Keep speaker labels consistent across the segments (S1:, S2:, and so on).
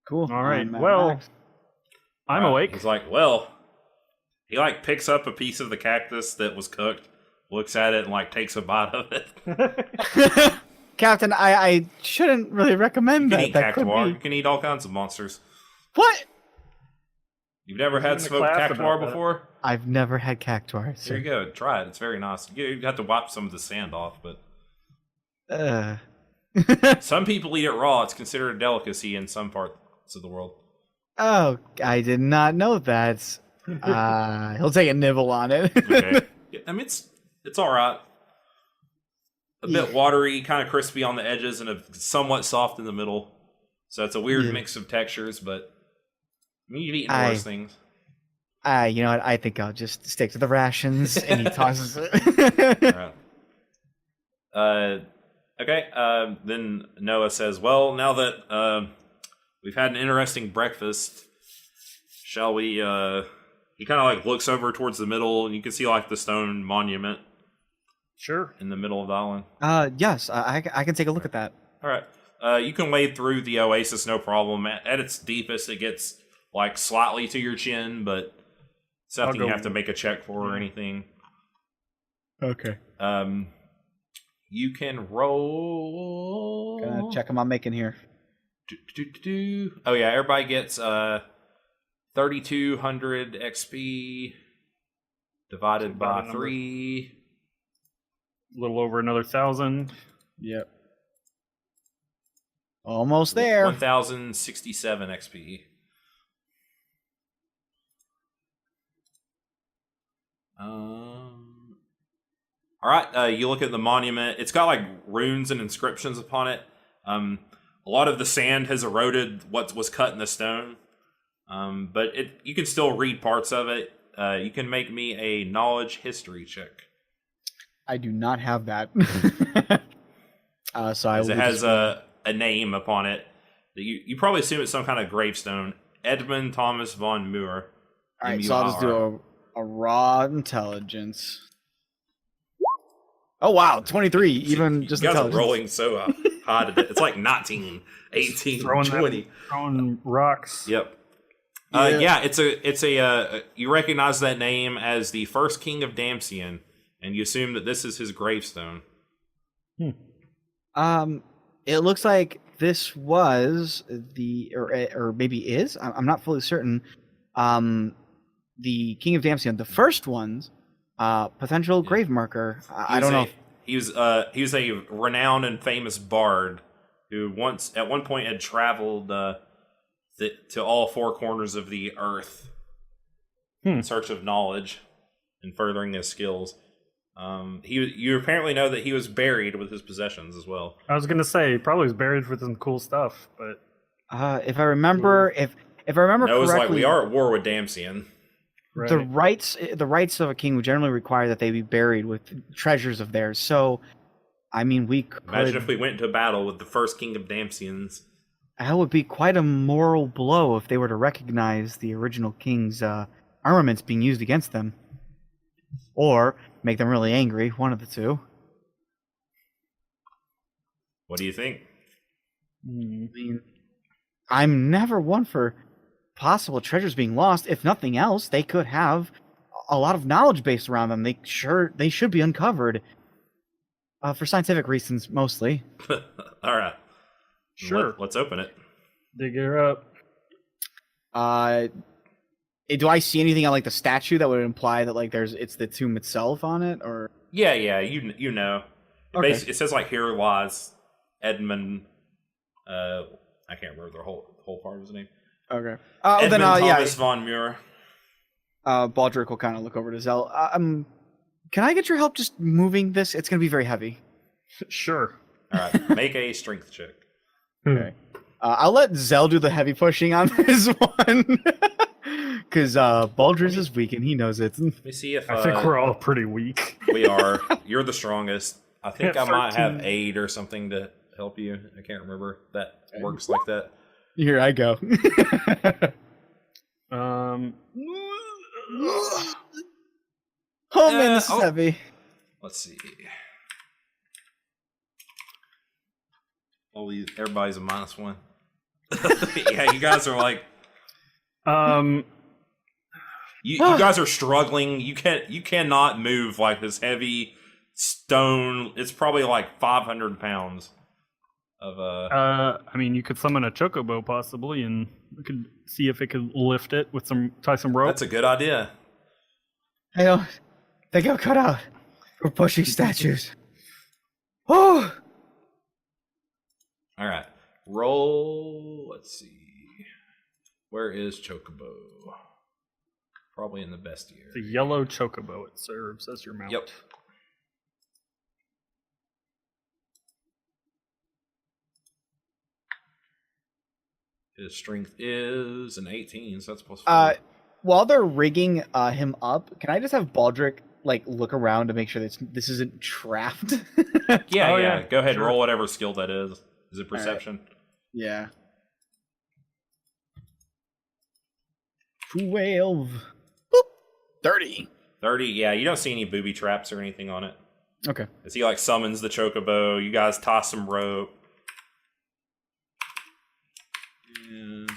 S1: Cool.
S2: All right. Well, I'm awake.
S3: He's like, well, he like picks up a piece of the cactus that was cooked, looks at it, and like takes a bite of it.
S1: Captain, I shouldn't really recommend
S3: You can
S1: that.
S3: eat
S1: That could
S3: cactuar.
S1: be.
S3: You can eat all kinds of monsters.
S1: What?
S3: You've never had
S2: in the
S3: smoked
S2: class
S3: cactuar
S2: about that.
S3: before?
S1: I've never had cactuar.
S3: There you go. Try it. It's very nice. You have to wipe some of the sand off, but some people eat it raw. It's considered a delicacy in some parts of the world.
S1: Oh, I did not know that. He'll take a nibble on it.
S3: Okay. I mean, it's all right. A bit watery, kind of crispy on the edges, and somewhat soft in the middle. So it's a weird mix of textures, but I mean, you've eaten worse things.
S1: You know what? I think I'll just stick to the rations, and he tosses it.
S3: All right. Okay. Then Noah says, "Well, now that we've had an interesting breakfast, shall we?" He kind of like looks over towards the middle, and you can see like the stone monument.
S2: Sure.
S3: In the middle of the island.
S1: Yes, I can take a look at that.
S3: All right. You can wade through the oasis, no problem. At its deepest, it gets like slightly to your chin, but it's nothing you have to make a check for or anything.
S1: Okay.
S3: You can roll.
S1: Gonna check them I'm making here.
S3: Oh yeah, everybody gets 3,200 XP divided by 3.
S2: A little over another 1,000.
S1: Yep. Almost there.
S3: 1,067 XP. All right, you look at the monument. It's got like runes and inscriptions upon it. A lot of the sand has eroded what was cut in the stone, but you can still read parts of it. You can make me a knowledge history check.
S1: I do not have that. So I
S3: it has a name upon it. That you probably assume it's some kind of gravestone. Edmund Thomas von Muir.
S1: All right, so I'll just do a raw intelligence. Oh wow, 23. Even just
S3: you guys are
S1: intelligence.
S3: rolling so high today. It's like 19, 18, 20.
S2: Throwing rocks.
S3: Yep. Yeah, it's a you recognize that name as the first king of Damsian, and you assume that this is his gravestone.
S1: It looks like this was or maybe is. I'm not fully certain. The king of Damsian, the first one's potential grave marker. I don't know.
S3: He was a renowned and famous bard who at one point had traveled to all 4 corners of the earth in search of knowledge and furthering his skills. You apparently know that he was buried with his possessions as well.
S2: I was gonna say he probably was buried with some cool stuff, but
S1: if I remember, if I remember
S3: correctly,
S1: correctly,
S3: we are at war with Damsian.
S2: right.
S1: the rights of a king would generally require that they be buried with treasures of theirs. So, I mean, we could
S3: Imagine if we went into battle with the first king of Damsians.
S1: That would be quite a moral blow if they were to recognize the original king's armaments being used against them. Or make them really angry, one of the two.
S3: What do you think?
S1: I mean, I'm never one for possible treasures being lost. If nothing else, they could have a lot of knowledge based around them. They should be uncovered. For scientific reasons, mostly.
S3: All right.
S2: Sure.
S3: Let's open it.
S2: Dig her up.
S1: Do I see anything on like the statue that would imply that like it's the tomb itself on it, or?
S3: Yeah, you know.
S1: Okay.
S3: It says like here lies Edmund. I can't remember the whole part of his name.
S1: Okay.
S3: Edmund Thomas von Muir.
S1: Baldric will kind of look over to Zell. Can I get your help just moving this? It's going to be very heavy.
S2: Sure.
S3: All right, make a strength check.
S1: Okay. I'll let Zell do the heavy pushing on this one. Because Baldric is weak and he knows it.
S3: Let me see if
S2: I think we're all pretty weak.
S3: we are. You're the strongest. I think I might
S2: 13.
S3: have aid or something to help you. I can't remember if that works like that.
S1: Here I go. Oh man, this is heavy.
S3: Let's see. Everybody's a -1. Yeah, you guys are like
S2: Um,
S3: you guys are struggling. You cannot move like this heavy stone. It's probably like 500 pounds of
S2: I mean, you could summon a chocobo possibly, and we could see if it could lift it with tie some rope.
S3: That's a good idea.
S1: I don't think I'm cut out for pushing statues. Oh!
S3: All right, roll. Let's see. Where is Chocobo? Probably in the bestiary.
S2: The yellow chocobo. It serves as your mount.
S3: Yep. His strength is an 18, so that's plus 4.
S1: While they're rigging him up, can I just have Baldric like look around to make sure that this isn't trapped?
S3: Yeah. Go ahead,
S2: sure.
S3: roll whatever skill that is. Is it perception?
S1: Yeah. 12. Boop. 30.
S3: 30. Yeah, you don't see any booby traps or anything on it.
S1: Okay.
S3: As he like summons the chocobo, you guys toss some rope. And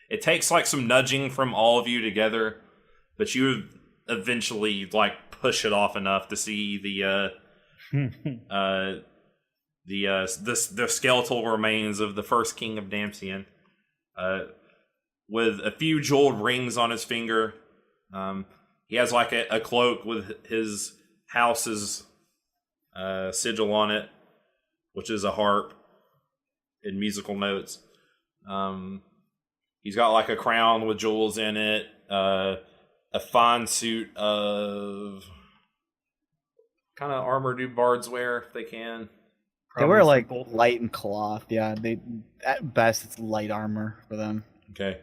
S3: it takes like some nudging from all of you together, but you eventually like push it off enough to see the skeletal remains of the first king of Damsian, with a few jeweled rings on his finger. He has like a cloak with his house's sigil on it, which is a harp and musical notes. He's got like a crown with jewels in it, a fine suit of kind of armor do bards wear if they can.
S1: They wear like
S2: simple.
S1: light and cloth. Yeah, they at best it's light armor for them.
S3: Okay.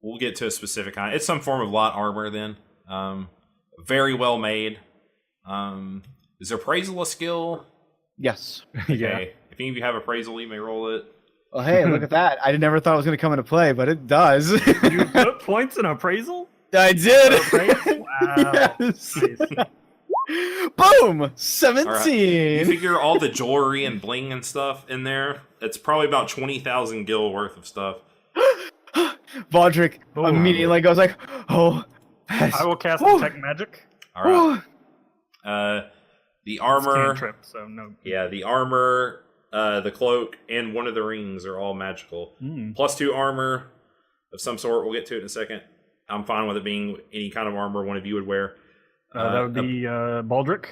S3: We'll get to a specific kind. It's some form of light armor then. Very well made. Is appraisal a skill?
S1: Yes.
S2: Yeah.
S3: Okay. If any of you have appraisal, you may roll it.
S1: Oh, hey, look at that. I never thought it was going to come into play, but it does.
S2: You put points in appraisal?
S1: I did.
S2: Appraisal? Wow.
S1: Yes.
S2: Nice.
S1: Boom! 17.
S3: All right. You figure all the jewelry and bling and stuff in there, it's probably about 20,000 gil worth of stuff.
S1: Baldric
S2: Oh.
S1: immediately goes like, oh, yes.
S2: I will cast
S1: Oh.
S2: detect magic.
S3: All right. The
S2: It's
S3: armor,
S2: cantrip, so no.
S3: yeah, the armor, the cloak, and one of the rings are all magical. +2 armor of some sort. We'll get to it in a second. I'm fine with it being any kind of armor one of you would wear.
S2: That would be Baldric.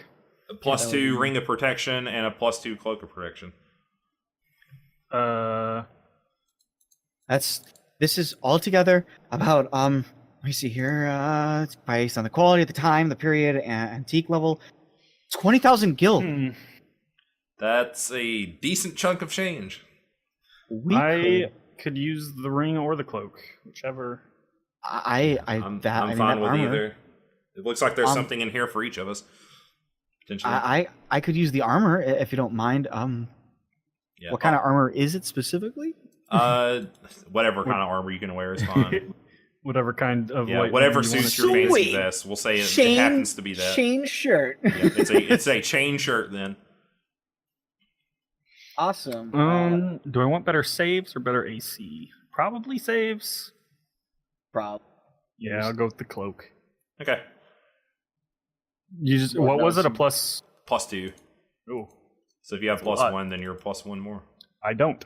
S3: A +2 ring of protection and a +2 cloak of protection.
S1: This is altogether about let me see here, it's based on the quality at the time, the period, and antique level. 20,000 gil.
S3: That's a decent chunk of change.
S2: I could use the ring or the cloak, whichever.
S3: I'm fine with either. It looks like there's something in here for each of us. Potentially.
S1: I could use the armor if you don't mind.
S3: Yeah.
S1: What kind of armor is it specifically?
S3: Whatever kind of armor you can wear is fine.
S2: Whatever kind of
S3: Yeah,
S2: light
S3: whatever
S2: you
S3: suits
S2: want
S3: your
S2: to
S3: fancy best. We'll say it happens to be that.
S1: Chain shirt.
S3: Yeah, it's a chain shirt then.
S1: Awesome.
S2: Do I want better saves or better AC? Probably saves.
S1: Probably.
S2: Yeah, I'll go with the cloak.
S3: Okay.
S2: You just,
S1: Well,
S2: what
S1: no,
S2: was it? A
S1: some-
S2: plus?
S3: +2.
S2: Oh,
S3: So if you have
S2: That's a lot.
S3: +1, then you're +1 more.
S2: I don't.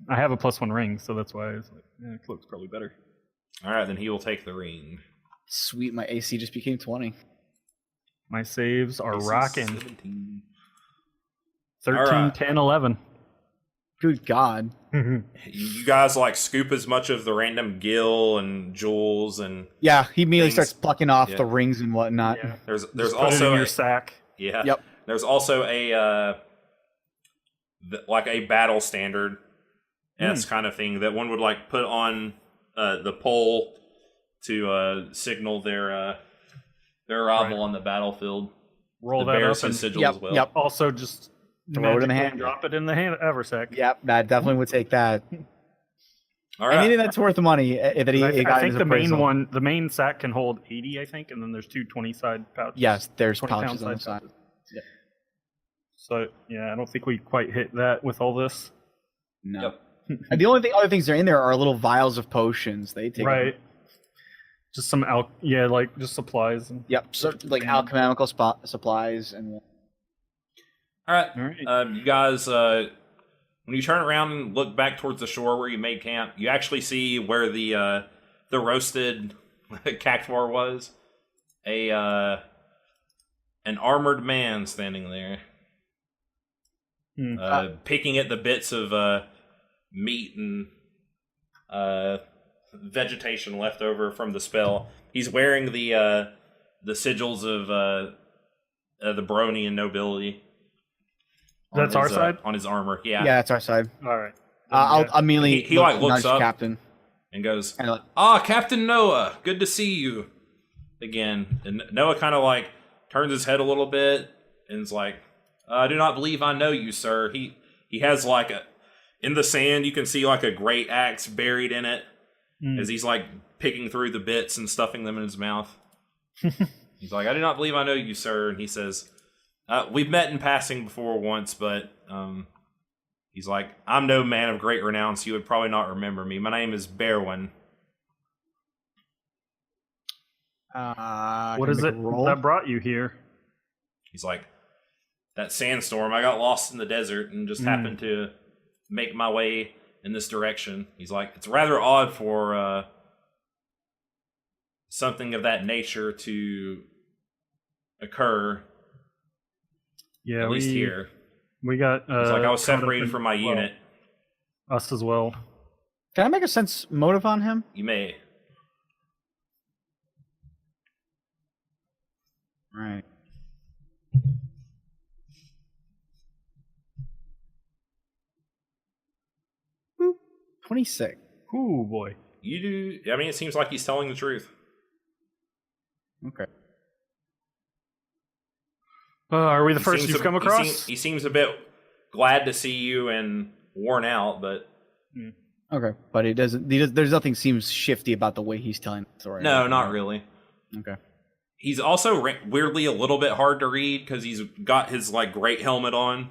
S2: I have a +1 ring, so that's why I was like, cloak's probably better.
S3: All right, then he will take the ring.
S1: Sweet, my AC just became 20.
S2: My saves are
S3: AC
S2: rocking.
S3: 17.
S2: 13,
S3: All right.
S2: 10, 11.
S1: Good God.
S3: You guys like scoop as much of the random gil and jewels and
S1: Yeah, he immediately
S3: Things-
S1: starts plucking off
S3: yeah.
S1: the rings and whatnot.
S2: Yeah.
S3: there's
S2: Just put it
S3: also
S2: in your sack.
S3: yeah.
S1: Yep.
S3: There's also a like a battle standard kind of thing that one would like put on the pole to signal their arrival on the battlefield.
S2: Roll
S3: the
S2: that
S3: bears
S2: up and
S3: his sigil
S1: Yep,
S3: as well.
S1: yep.
S2: also just
S1: Throw it in the
S2: magically
S1: hand.
S2: drop it in the hand haversack.
S1: Yep, that definitely would take that.
S3: All right.
S1: Anything that's worth money that he
S2: I
S1: got
S2: think
S1: his
S2: the main
S1: appraisal.
S2: one, the main sack can hold 80, I think, and then there's 2 20-side pouches.
S1: Yes, there's
S2: 20
S1: pouches on the
S2: pound
S1: side.
S2: pouches. So yeah, I don't think we quite hit that with all this.
S1: No.
S3: Yep.
S1: And the only other things that are in there are little vials of potions. They take
S2: Right. Just some just supplies. And...
S1: Yep. So like alchemical supplies and.
S3: All right.
S2: All right.
S3: You guys, when you turn around and look back towards the shore where you made camp, you actually see where the roasted cactuar was. An armored man standing there, picking at the bits of meat and vegetation left over from the spell. He's wearing the sigils of the Brony and nobility.
S2: That's our side?
S3: On his armor. Yeah.
S1: Yeah, that's our side.
S2: All right.
S1: I'll immediately
S3: He like looks
S1: nudge
S3: up
S1: Captain
S3: and goes,
S1: and like,
S3: Captain Noah, good to see you again. And Noah kind of like turns his head a little bit and is like, I do not believe I know you, sir. He has like in the sand, you can see like a great axe buried in it as he's like picking through the bits and stuffing them in his mouth. He's like, I do not believe I know you, sir. And he says, we've met in passing before once, but he's like, I'm no man of great renown, so you would probably not remember me. My name is Berwin.
S2: What is it that brought you here?
S3: He's like, that sandstorm. I got lost in the desert and just happened to make my way in this direction. He's like, it's rather odd for something of that nature to occur.
S2: Yeah,
S3: at least here.
S2: We got.
S3: It's like I was separated from my unit.
S2: Us as well.
S1: can I make a sense motive on him?
S3: You may.
S1: Right. Boop. 26.
S2: Ooh, boy.
S3: You do. I mean, it seems like he's telling the truth.
S1: Okay.
S2: Are we the first you've come across?
S3: He seems a bit glad to see you and worn out, but
S1: Okay, but he doesn't. There's nothing seems shifty about the way he's telling the story.
S3: no, not really.
S1: Okay.
S3: He's also weirdly a little bit hard to read because he's got his like great helmet on,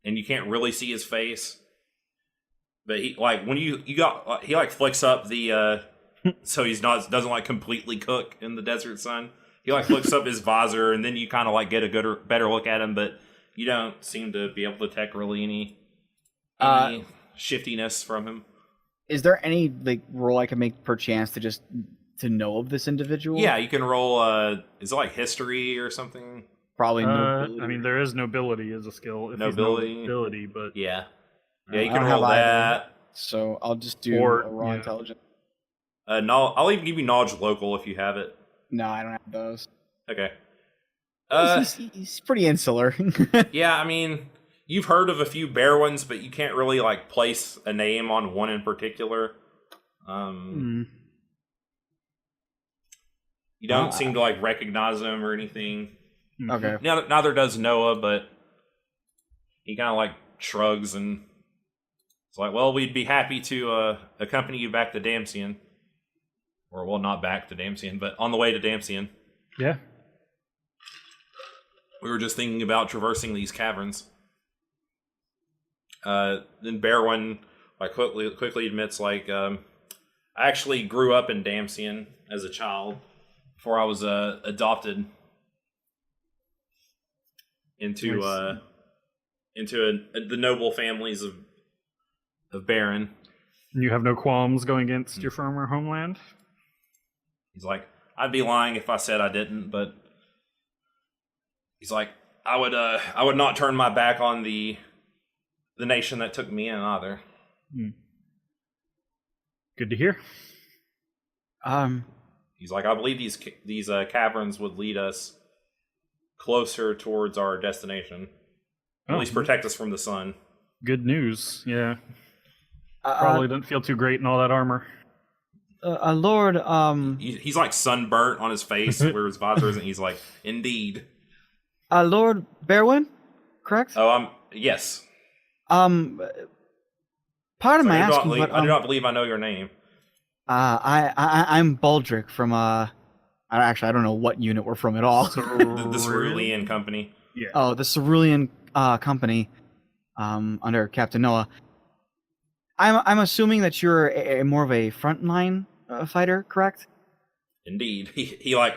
S3: and you can't really see his face. But he like when he like flicks up the so he's doesn't like completely cook in the desert sun. He like flicks up his visor, and then you kind of like get a better look at him, but you don't seem to be able to detect really any shiftiness from him.
S1: Is there any like role I can make per chance to know of this individual?
S3: Yeah, you can roll. Is it like history or something?
S1: Probably nobility.
S2: I mean, there is nobility as a skill. If nobility, but
S3: yeah, you
S1: I
S3: can
S1: don't
S3: roll
S1: have
S3: that.
S1: either, so I'll just do a raw intelligence.
S3: I'll even give you knowledge local if you have it.
S1: No, I don't have those.
S3: Okay.
S1: He's pretty insular.
S3: Yeah, I mean, you've heard of a few bear ones, but you can't really like place a name on one in particular. You don't seem to like recognize them or anything.
S1: Okay.
S3: Neither does Noah, but he kind of like shrugs and it's like, well, we'd be happy to accompany you back to Damsian. Or, well, not back to Damsian, but on the way to Damsian.
S2: Yeah.
S3: We were just thinking about traversing these caverns. Then Berwin like quickly admits, like, I actually grew up in Damsian as a child before I was adopted into the noble families of Baron.
S2: You have no qualms going against your former homeland?
S3: He's like, I'd be lying if I said I didn't, but he's like, I would not turn my back on the nation that took me in either.
S2: Good to hear.
S3: He's like, I believe these caverns would lead us closer towards our destination. At least protect us from the sun.
S2: Good news. Yeah. Probably didn't feel too great in all that armor.
S1: Lord,
S3: he's like sunburnt on his face where his visor isn't. He's like, indeed.
S1: Lord Berwin, correct?
S3: Oh, yes.
S1: Pardon my asking, but
S3: I do not believe I know your name.
S1: I'm Baldric from actually I don't know what unit we're from at all.
S3: the Cerulean Company.
S2: Yeah.
S1: Oh, the Cerulean Company, under Captain Noah. I'm assuming that you're more of a frontline fighter, correct?
S3: Indeed. He like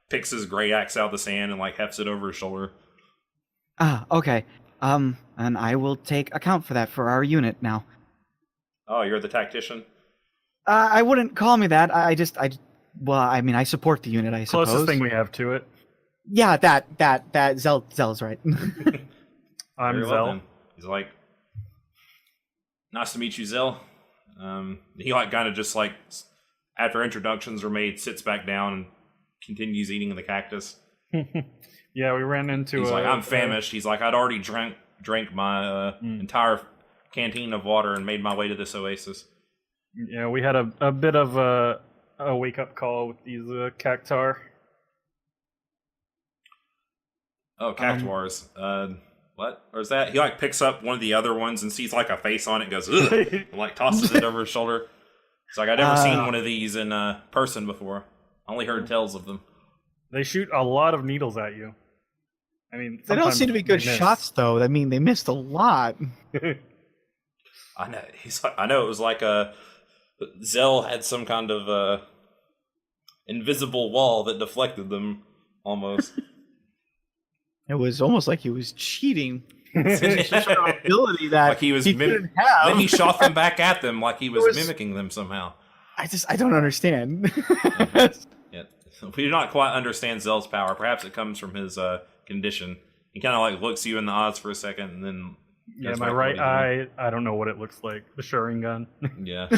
S3: picks his great axe out of the sand and like hefts it over his shoulder.
S1: Ah, okay. And I will take account for that for our unit now.
S3: Oh, you're the tactician?
S1: I wouldn't call me that. Well, I mean, I support the unit, I suppose.
S2: Closest thing we have to it.
S1: Yeah, that Zell's right.
S2: I'm
S3: Very well,
S2: Zell.
S3: then. He's like, nice to meet you, Zell. He like kind of just like, after introductions are made, sits back down and continues eating the cactus.
S2: Yeah, we ran into.
S3: He's like, I'm famished. He's like, I'd already drank my entire canteen of water and made my way to this oasis.
S2: Yeah, we had a bit of a wake up call with these cactar.
S3: Oh, cactuars. What? Or is that? He like picks up one of the other ones and sees like a face on it and goes, ugh, and like tosses it over his shoulder. It's like, I've never seen one of these in person before. I only heard tales of them.
S2: They shoot a lot of needles at you. I mean,
S1: They don't seem to be good shots, though. I mean, they missed a lot.
S3: I know. He's like, I know it was like Zell had some kind of invisible wall that deflected them almost.
S1: It was almost like he was cheating. It's just an ability that
S3: like he was
S1: couldn't have.
S3: Then he shot them back at them like he was mimicking them somehow.
S1: I don't understand.
S3: Yeah. We do not quite understand Zell's power. Perhaps it comes from his condition. He kind of like looks you in the eyes for a second and then...
S2: Yeah, my right eye, I don't know what it looks like. The Sharingan.
S3: Yeah.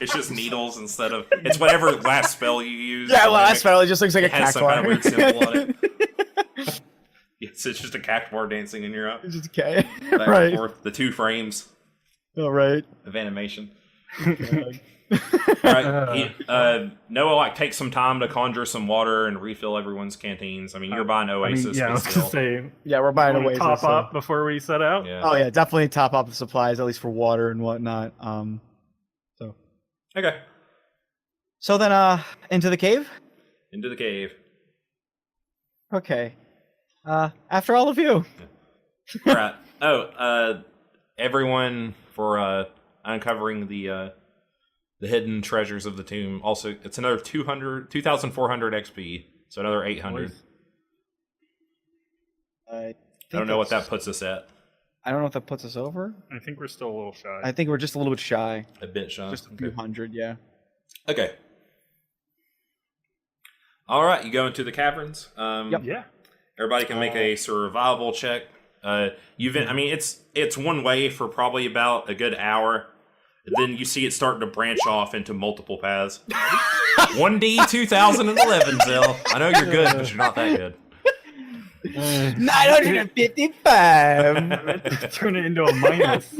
S3: It's just needles instead of... It's whatever last spell you use.
S1: Yeah, last spell, it just looks like a
S3: has some kind of weird symbol on
S1: cactuar.
S3: it. Yes, it's just a cactuar dancing in your eye.
S1: It's just okay.
S3: Back
S1: Right.
S3: and forth. The 2 frames
S1: All right.
S3: of animation. Alright, Noah like takes some time to conjure some water and refill everyone's canteens. I mean, you're buying Oasis,
S2: yeah, I
S3: but
S2: was
S3: still.
S2: gonna say,
S1: Yeah, we're buying
S2: wanna
S1: away.
S2: top up before we set out.
S3: Yeah.
S1: Oh yeah, definitely top up the supplies, at least for water and whatnot.
S3: Okay.
S1: So then, into the cave.
S3: Into the cave.
S1: Okay. After all of you.
S3: Alright. Everyone for uncovering the hidden treasures of the tomb. Also, it's another 2,400 XP, so another 800.
S1: I
S3: don't know what that puts us at.
S1: I don't know if that puts us over.
S2: I think we're still a little shy.
S1: I think we're just a little bit shy.
S3: A bit shy.
S1: Just a few hundred, yeah.
S3: Okay. All right, you go into the caverns.
S1: Yep.
S2: Yeah.
S3: Everybody can make a survival check. I mean, it's one way for probably about a good hour. Then you see it starting to branch off into multiple paths. 1D 2011, Zell. I know you're good, but you're not that good.
S1: 955.
S2: Turn it into a minus.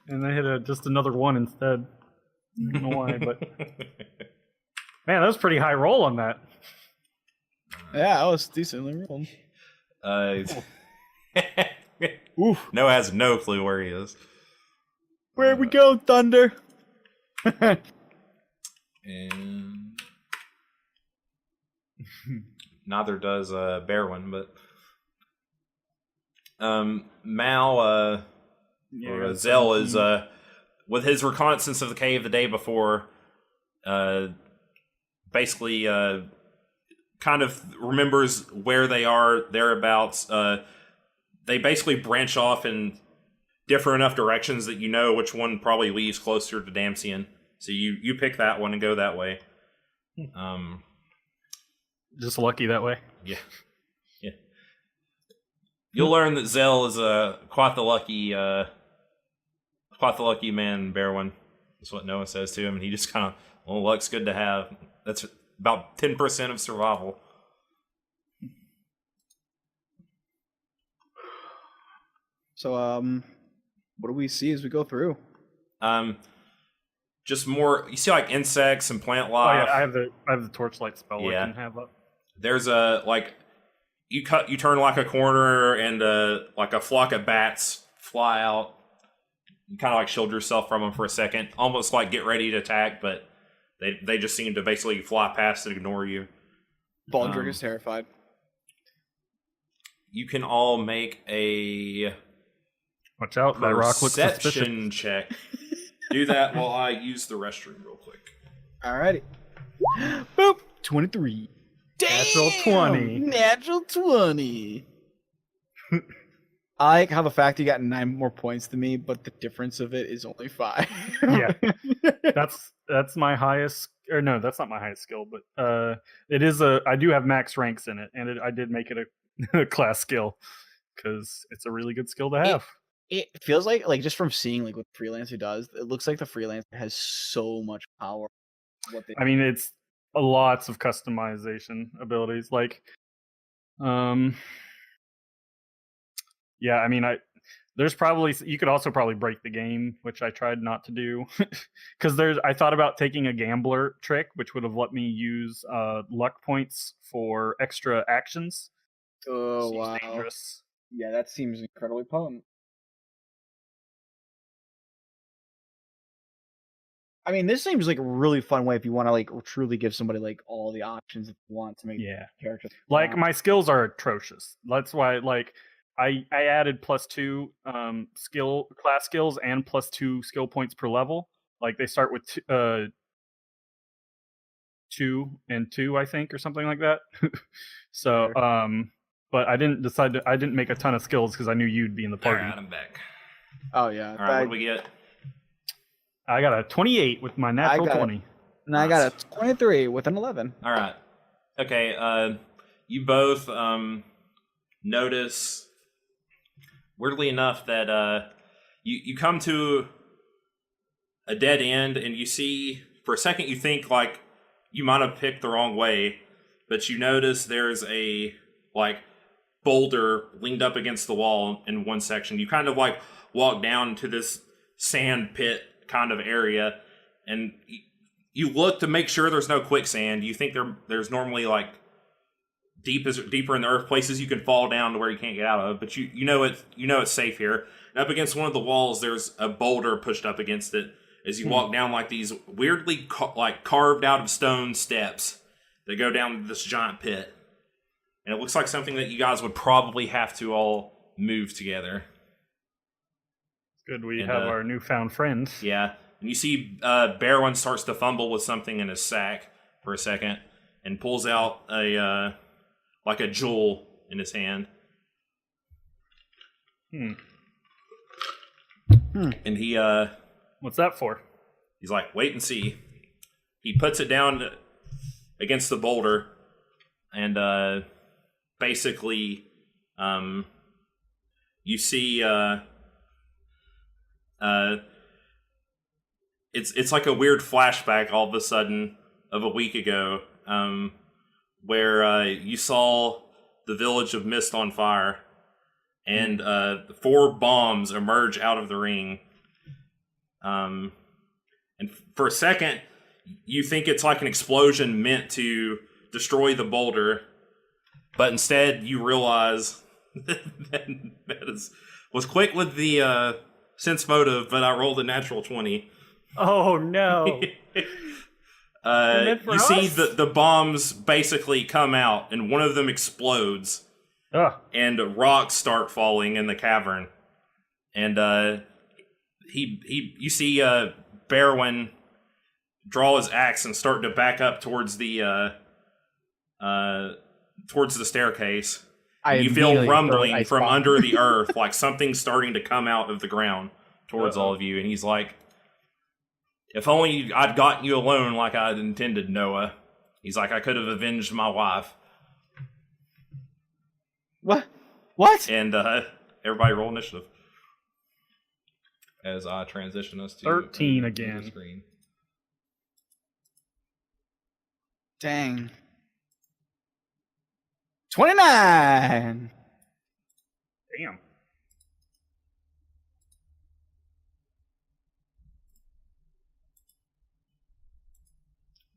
S2: And I hit just another 1 instead. I don't know why, but... Man, that was a pretty high roll on that.
S1: Yeah, that was decently rolled.
S3: Oof. Noah has no clue where he is.
S1: Where we go, Thunder?
S3: And neither does Bearwin, but Mal or Zell is with his reconnaissance of the cave the day before, basically kind of remembers where they are thereabouts. They basically branch off in different enough directions that you know which one probably leads closer to Damsian. So you pick that one and go that way.
S2: Just lucky that way.
S3: Yeah. Yeah. You'll learn that Zell is quite the lucky man, Bearwin. That's what Noah says to him, and he just kind of, well, luck's good to have. That's about 10% of survival.
S1: So, what do we see as we go through?
S3: Just more. You see, like insects and plant life.
S2: Oh yeah, I have the torchlight spell I can have up.
S3: There's a you turn like a corner and like a flock of bats fly out. You kind of like shield yourself from them for a second, almost like get ready to attack, but they just seem to basically fly past and ignore you.
S1: Baldric is terrified.
S3: You can all make a
S2: Watch out, that rock looks suspicious.
S3: Perception check. Do that while I use the restroom real quick.
S1: Alrighty. Boop. 23. Damn!
S2: Natural 20.
S1: Natural 20. I have a fact you got 9 more points than me, but the difference of it is only 5.
S2: Yeah. That's my highest, or no, that's not my highest skill, but it is I do have max ranks in it, and I did make it a class skill because it's a really good skill to have.
S1: It feels like just from seeing like what the freelancer does, it looks like the freelancer has so much power.
S2: I mean, it's lots of customization abilities. Like, yeah, I mean, there's probably, you could also probably break the game, which I tried not to do, because I thought about taking a gambler trick, which would have let me use luck points for extra actions.
S1: Oh wow!
S2: Dangerous.
S1: Yeah, that seems incredibly potent. I mean, this seems like a really fun way if you want to like truly give somebody like all the options that you want to make characters.
S2: Like my skills are atrocious. That's why like I added +2 class skills and +2 skill points per level. Like they start with 2 and 2, I think, or something like that. So but I didn't make a ton of skills because I knew you'd be in the party.
S3: All right, I'm back.
S1: Oh yeah.
S3: All right, what do we get?
S2: I got a 28 with my natural 20.
S1: And I got a 23 with an 11.
S3: All right. Okay, you both notice, weirdly enough, that you come to a dead end, and you see, for a second you think like you might have picked the wrong way, but you notice there's a like boulder leaned up against the wall in one section. You kind of like walk down to this sand pit kind of area, and you look to make sure there's no quicksand. You think there's normally like deeper in the earth places you can fall down to where you can't get out of, but you know it's safe here. And up against one of the walls, there's a boulder pushed up against it. As you walk down like these weirdly carved out of stone steps that go down this giant pit, and it looks like something that you guys would probably have to all move together.
S2: Good, we have our newfound friend.
S3: Yeah, and you see Barwin starts to fumble with something in his sack for a second, and pulls out a jewel in his hand. And he
S2: what's that for?
S3: He's like, wait and see. He puts it down against the boulder, and basically, you see. It's like a weird flashback all of a sudden of a week ago, where you saw the village of Mist on fire, and 4 bombs emerge out of the ring. And for a second, you think it's like an explosion meant to destroy the boulder, but instead you realize that was quick with the sense motive, but I rolled a natural 20.
S2: Oh no!
S3: You see the bombs basically come out, and one of them explodes, and rocks start falling in the cavern. And you see Barwin draw his axe and start to back up towards the staircase. You feel rumbling from under the earth, like something's starting to come out of the ground towards all of you. And he's like, if only I'd gotten you alone like I'd intended, Noah. He's like, I could have avenged my wife.
S1: What?
S3: And everybody roll initiative. As I transition us to
S2: 13 again.
S3: Screen.
S1: Dang. 29!
S2: Damn.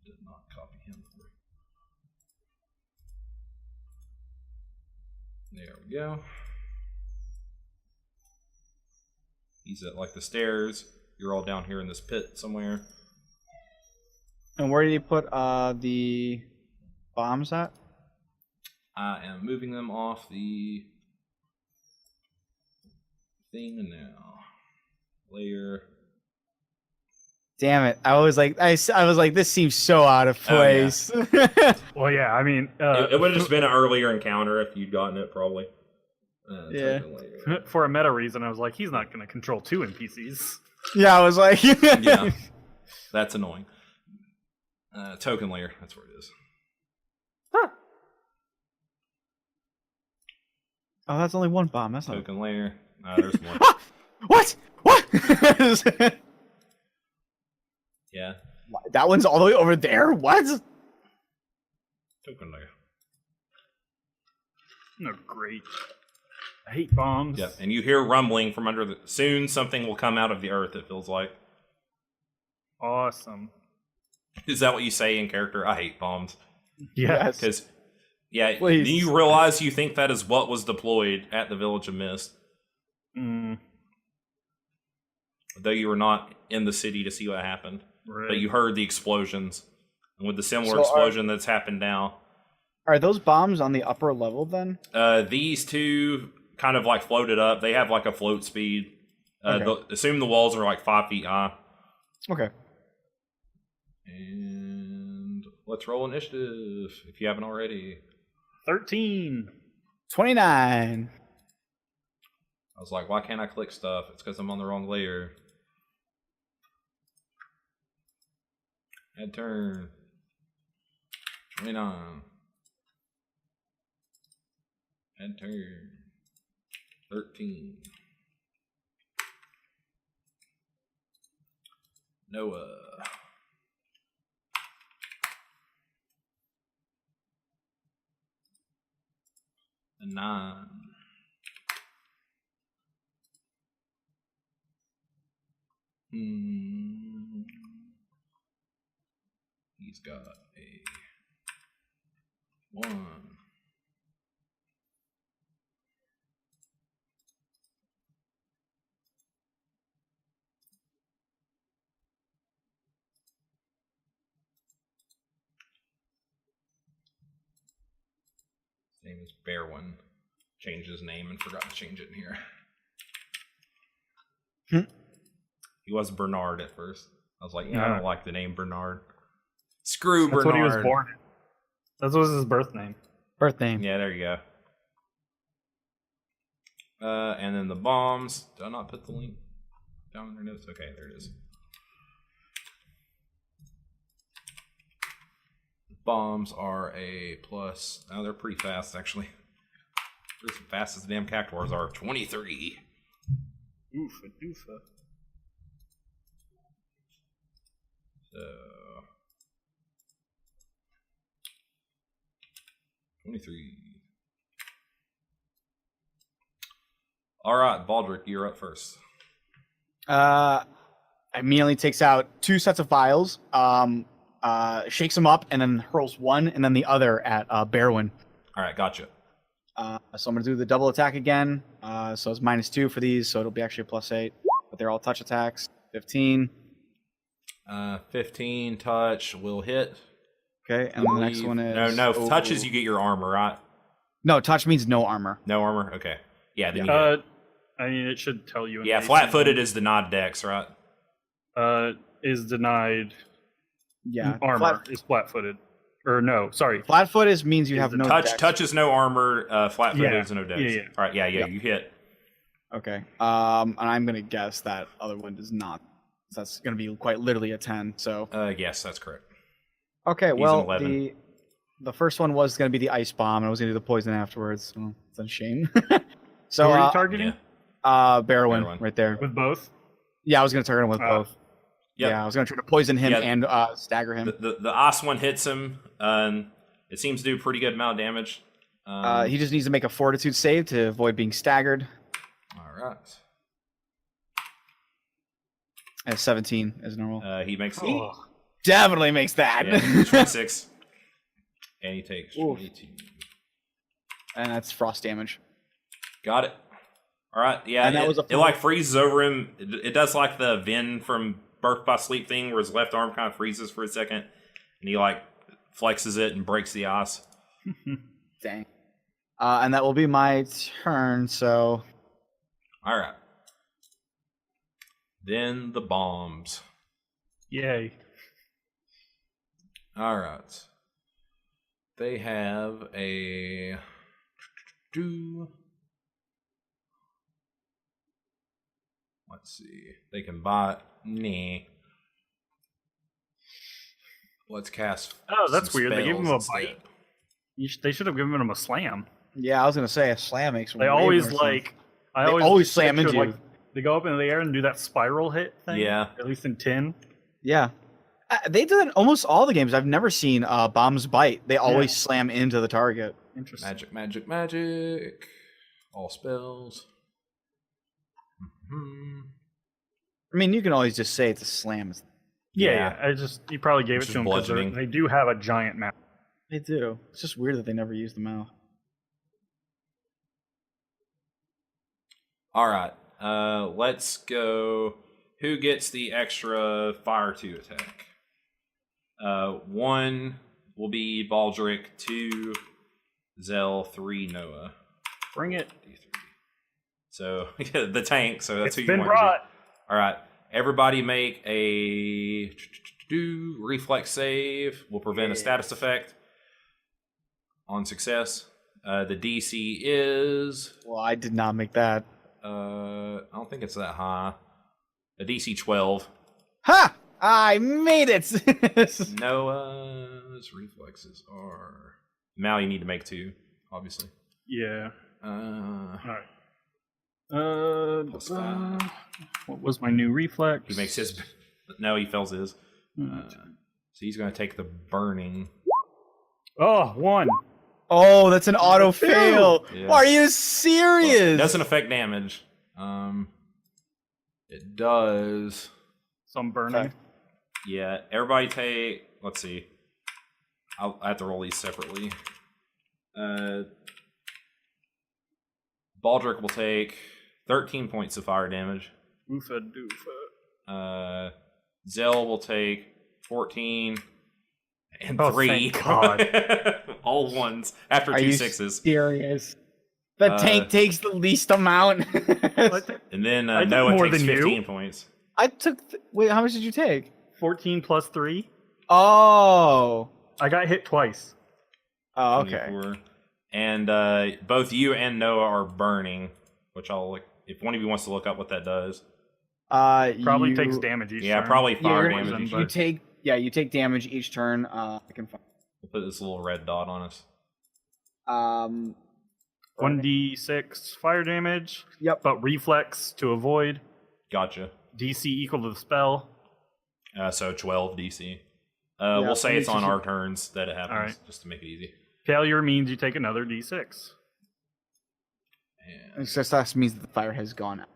S3: Did not copy him. There we go. He's at like the stairs. You're all down here in this pit somewhere.
S1: And where did he put the bombs at?
S3: I am moving them off the thing now. Layer.
S1: Damn it! I was like, I was like, this seems so out of place.
S2: Well, yeah, I mean,
S3: It would have just been an earlier encounter if you'd gotten it, probably.
S1: Yeah.
S2: for a meta reason, I was like, he's not going to control 2 NPCs.
S1: Yeah, I was like,
S3: Yeah, that's annoying. Token layer, that's where it is.
S1: Huh. Oh, that's only one bomb. That's not.
S3: Token layer. There's more.
S1: What? What?
S3: Yeah.
S1: That one's all the way over there. What?
S3: Token layer.
S2: No, great. I hate bombs.
S3: Yeah, and you hear rumbling from under the. Soon something will come out of the earth. It feels like.
S2: Awesome.
S3: Is that what you say in character? I hate bombs.
S2: Yes.
S3: Because, yeah,
S1: Please.
S3: then you realize you think that is what was deployed at the Village of Mist. Though you were not in the city to see what happened.
S2: Right.
S3: But you heard the explosions. And with the similar explosion that's happened now.
S1: Are those bombs on the upper level then?
S3: These two kind of like floated up. They have like a float speed.
S1: Okay.
S3: Assume the walls are like 5 feet high.
S1: Okay.
S3: And let's roll initiative if you haven't already.
S2: 13.
S1: 29.
S3: I was like, why can't I click stuff? It's because I'm on the wrong layer. Head turn. 29. Head turn. 13. Noah. A 9. He's got a 1. His name is Bearwin. Changed his name and forgot to change it in here. He was Bernard at first. I was like, I don't like the name Bernard. Screw
S2: That's
S3: Bernard.
S2: what he was born in. That was his birth name.
S1: Birth name.
S3: Yeah, there you go. And then the bombs. Did I not put the link down in their notes? Okay, there it is. The bombs are a plus. Oh, they're pretty fast, actually. They're as fast as the damn cactuars are. 23.
S2: Oofa doofa.
S3: So 23. All right, Baldric, you're up first.
S1: Immediately takes out 2 sets of vials, shakes them up, and then hurls one and then the other at Bearwin.
S3: All right, gotcha.
S1: So I'm going to do the double attack again. So it's -2 for these, so it'll be actually a +8. But they're all touch attacks. 15.
S3: 15 touch will hit.
S1: Okay, and the next one is...
S3: No, touches you get your armor, right?
S1: No, touch means no armor.
S3: No armor? Okay. Yeah, then you hit.
S2: I mean, it should tell you.
S3: Yeah, flat-footed is denied dex, right?
S2: Is denied.
S1: Yeah.
S2: Armor is flat-footed. Or no, sorry.
S1: Flat-footed means you have no
S3: touch.
S1: dex.
S3: Touch is no armor. Flat-footed is no dex.
S2: Yeah.
S3: All right, yeah, you hit.
S1: Okay. And I'm going to guess that other one does not. So that's going to be quite literally a 10, so...
S3: Yes, that's correct.
S1: Okay,
S3: He's
S1: well,
S3: an 11.
S1: the first one was going to be the ice bomb, and I was going to do the poison afterwards. So it's a shame. So,
S2: who are you targeting?
S1: Bearwin, right there.
S2: With both?
S1: Yeah, I was going to target him with both.
S3: Yep.
S1: Yeah, I was going to try to poison him and stagger him.
S3: The ice one hits him, and it seems to do a pretty good amount of damage.
S1: He just needs to make a fortitude save to avoid being staggered.
S3: All right.
S1: At 17 as normal.
S3: He makes...
S1: Definitely makes that.
S3: Yeah, 26. And he takes 22.
S1: And that's frost damage.
S3: Got it. All right. Yeah,
S1: And that was
S3: it like freezes over him. It does like the Vin from Birth by Sleep thing where his left arm kind of freezes for a second. And he like flexes it and breaks the ice.
S1: Dang. And that will be my turn, so...
S3: All right. Then the bombs.
S2: Yay.
S3: All right. They have a... Let's see. They can buy... Nah. Let's cast...
S2: Oh, that's
S3: some
S2: weird. They gave him
S3: spells
S2: a
S3: instead.
S2: bite. They should have given him a slam.
S1: Yeah, I was gonna say a slam makes.
S2: They always like.
S1: They always slam into you.
S2: Like, they go up in the air and do that spiral hit thing.
S3: Yeah.
S2: At least in 10.
S1: Yeah. They do that in almost all the games. I've never seen bombs bite. They always slam into the target.
S2: Interesting.
S3: Magic. All spells.
S1: I mean, you can always just say it's a slam.
S2: Yeah. You probably gave
S3: Which
S2: it to
S3: is
S2: them because
S3: bludgeoning.
S2: they do have a giant mouth.
S1: They do. It's just weird that they never use the mouth.
S3: All right. Let's go. Who gets the extra fire 2 attack? 1 will be Baldric, 2 Zell, 3 Noah.
S2: Bring it.
S3: D3. So the tank. So that's
S2: It's
S3: who you
S2: been
S3: want.
S2: brought.
S3: All right. Everybody make a reflex save. Will prevent a status effect on success. The DC is.
S1: Well, I did not make that.
S3: I don't think it's that high. A DC 12.
S1: Ha! I made it.
S3: Noah's reflexes are. Now you need to make 2, obviously.
S2: Yeah.
S3: Uh,
S2: All right.
S3: +5.
S2: What was my new reflex?
S3: He makes his. No, he fails his. So he's going to take the burning.
S2: 1.
S1: Oh, that's an auto fail.
S3: Yeah.
S1: Are you
S3: Well,
S1: serious?
S3: it doesn't affect damage. It does.
S2: Some burning.
S1: Okay.
S3: Yeah, everybody take. Let's see. I have to roll these separately. Baldric will take 13 points of fire damage.
S2: Oofa doofa.
S3: Zell will take 14 and
S2: Oh,
S3: 3.
S2: thank God.
S3: All ones after
S1: Are
S3: 2
S1: you
S3: 6s.
S1: serious? The tank takes the least amount.
S3: And then
S2: I did
S3: Noah
S2: more
S3: takes
S2: than you.
S3: 15 points.
S1: I took. Wait, how much did you take?
S2: 14 plus 3.
S1: Oh.
S2: I got hit twice.
S1: Oh, okay.
S3: 24. And both you and Noah are burning, which I'll look. If one of you wants to look up what that does.
S2: Probably
S1: you,
S2: takes damage each
S3: Yeah,
S2: turn.
S3: probably fire
S1: you're-
S3: damage.
S1: You take. Yeah, you take damage each turn. I can find.
S3: We'll put this little red dot on us.
S2: 1d6 fire damage.
S1: Yep.
S2: But reflex to avoid.
S3: Gotcha.
S2: DC equal to the spell.
S3: So 12 DC.
S1: Yeah,
S3: We'll say it's on
S1: DC.
S3: our turns that it happens,
S2: Alright.
S3: just to make it easy.
S2: Failure means you take another d6.
S3: And
S1: Success means that the fire has gone out.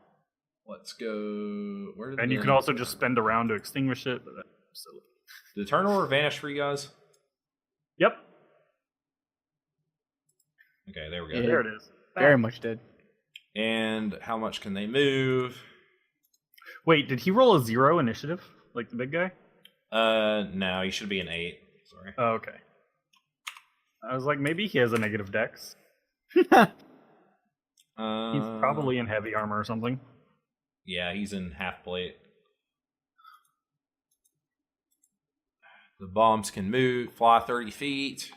S3: let's go. Where did
S2: And you can also just spend a round to extinguish it. But that's silly.
S3: Did the turn order vanish for you guys?
S2: Yep.
S3: Okay, there we go.
S1: Yeah.
S2: There it is.
S1: Very much did.
S3: And how much can they move?
S2: Wait, did he roll a 0 initiative? Like the big guy?
S3: No, he should be an 8. Sorry.
S2: Oh, okay. I was like, maybe he has a negative dex. He's probably in heavy armor or something.
S3: Yeah, he's in half plate. The bombs can move, fly 30 feet.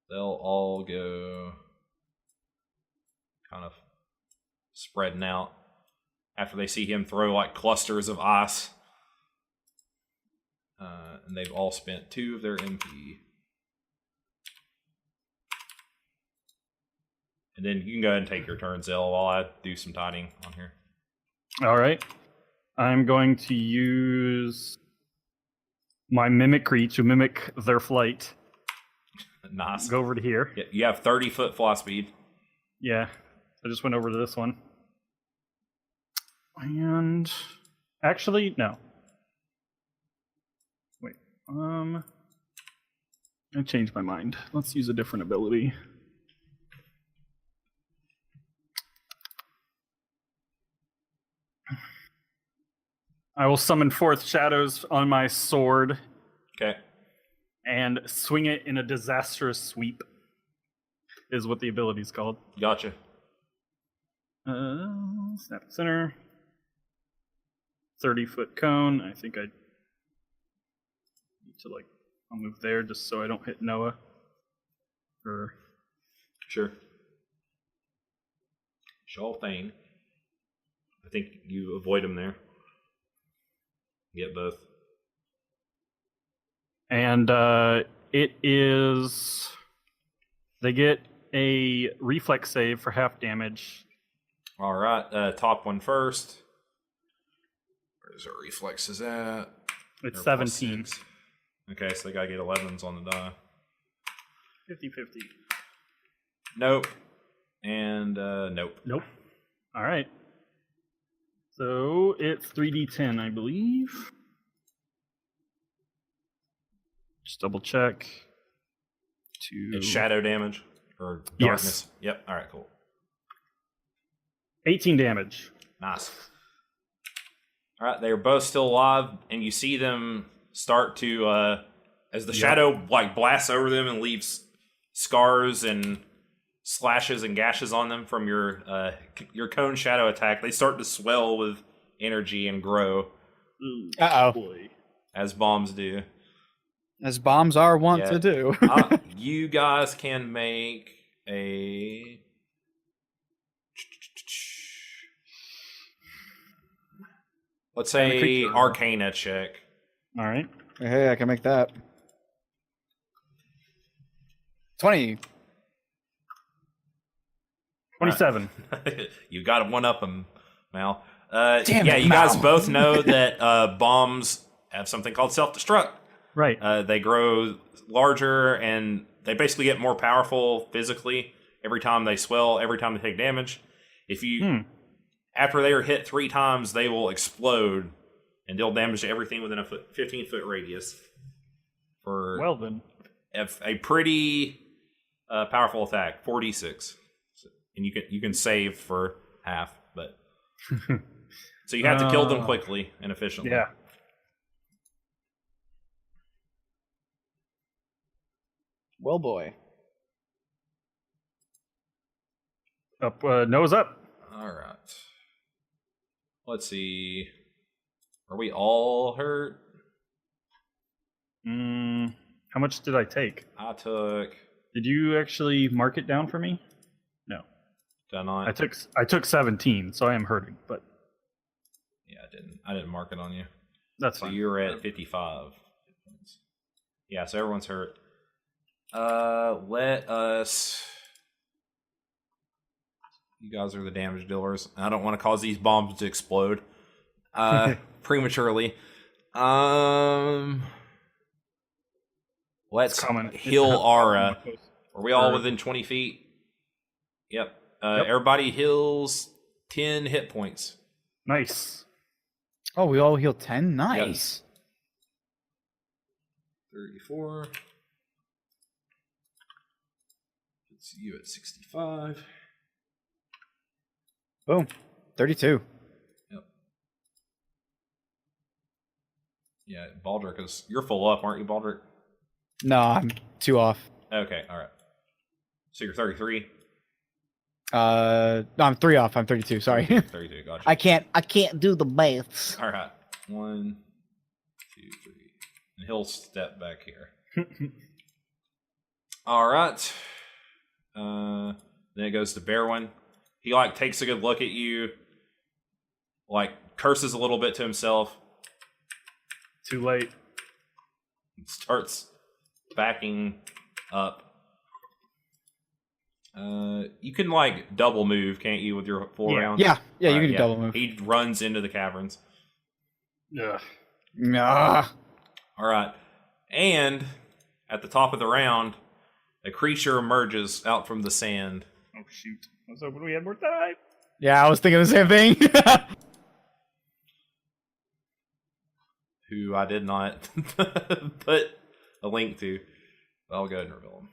S3: They'll all go kind of spreading out after they see him throw like clusters of ice. And they've all spent 2 of their MP. And then you can go ahead and take your turn, Zell, while I do some tidying on here.
S2: All right. I'm going to use my mimicry to mimic their flight.
S3: Nice.
S2: Go over to here.
S3: Yeah, you have 30-foot fly speed.
S2: Yeah. I just went over to this one. And actually, no. Wait. I changed my mind. Let's use a different ability. I will summon forth shadows on my sword
S3: Okay.
S2: and swing it in a disastrous sweep, is what the ability's called.
S3: Gotcha.
S2: Snap center. 30-foot cone. I think I need to I'll move there just so I don't hit Noah.
S3: Sure. Sure thing. I think you avoid them there. Get both.
S2: And it is. They get a reflex save for half damage.
S3: All right. Top one first. Where's our reflexes at?
S2: It's
S3: They're plus
S2: 17.
S3: 6. Okay, so they gotta get 11s on the die.
S2: 50-50.
S3: Nope. And nope.
S2: Nope. All right. So it's 3d10, I believe. Just double check.
S3: It's shadow damage or
S2: Yes.
S3: darkness. Yep. All right. Cool.
S2: 18 damage.
S3: Nice. All right. They are both still alive, and you see them start to as the shadow blasts over them and leaves scars and slashes and gashes on them from your cone shadow attack. They start to swell with energy and grow.
S1: Uh-oh.
S2: Boy.
S3: As bombs do.
S1: As bombs are wont
S3: Yeah.
S1: to do.
S3: You guys can make a... Let's say Arcana check.
S2: All right.
S1: Hey, I can make that. 20.
S2: 27.
S3: You got one up them, Mal.
S1: Damn
S3: yeah,
S1: it,
S3: you guys
S1: Mal.
S3: both know that bombs have something called self-destruct.
S2: Right.
S3: They grow larger, and they basically get more powerful physically every time they swell, every time they take damage. If you, after they are hit 3 times, they will explode and deal damage to everything within a 15-foot radius. For
S2: Well then.
S3: a pretty powerful attack, 4d6, and you can save for half, but so you have to kill them quickly and efficiently.
S2: Yeah.
S1: Well, boy.
S2: Up. Nose up.
S3: All right. Let's see. Are we all hurt?
S2: How much did I take?
S3: I took.
S2: Did you actually mark it down for me? No.
S3: Did I not?
S2: I took 17, so I am hurting, but
S3: Yeah, I didn't mark it on you.
S2: that's
S3: So
S2: fine.
S3: you're at 55. Yeah, so everyone's hurt. Let us. You guys are the damage dealers. I don't want to cause these bombs to explode prematurely. Let's heal Aura. Are we all within 20 feet? Yep. Everybody heals 10 hit points.
S2: Nice.
S1: Oh, we all heal 10? Nice.
S3: 34. It's you at 65.
S1: Boom. 32.
S3: Yep. Yeah, Baldric is... You're full up, aren't you, Baldric?
S1: No, I'm 2 off.
S3: Okay, all right. So you're 33?
S1: No, I'm 3 off. I'm 32. Sorry.
S3: 32, gotcha.
S1: I can't do the maths.
S3: All right. 1, 2, 3. And he'll step back here. All right. Then it goes to Bearwin. He takes a good look at you, curses a little bit to himself.
S2: Too late.
S3: And starts backing up. You can double move, can't you, with your full round?
S1: Yeah, you
S3: Right,
S1: can double move.
S3: He runs into the caverns.
S2: Yeah.
S1: Nah.
S3: All right. And at the top of the round, a creature emerges out from the sand.
S2: Oh shoot! I was hoping we had more time.
S1: Yeah, I was thinking the same thing.
S3: Who I did not put a link to. I'll go ahead and reveal him.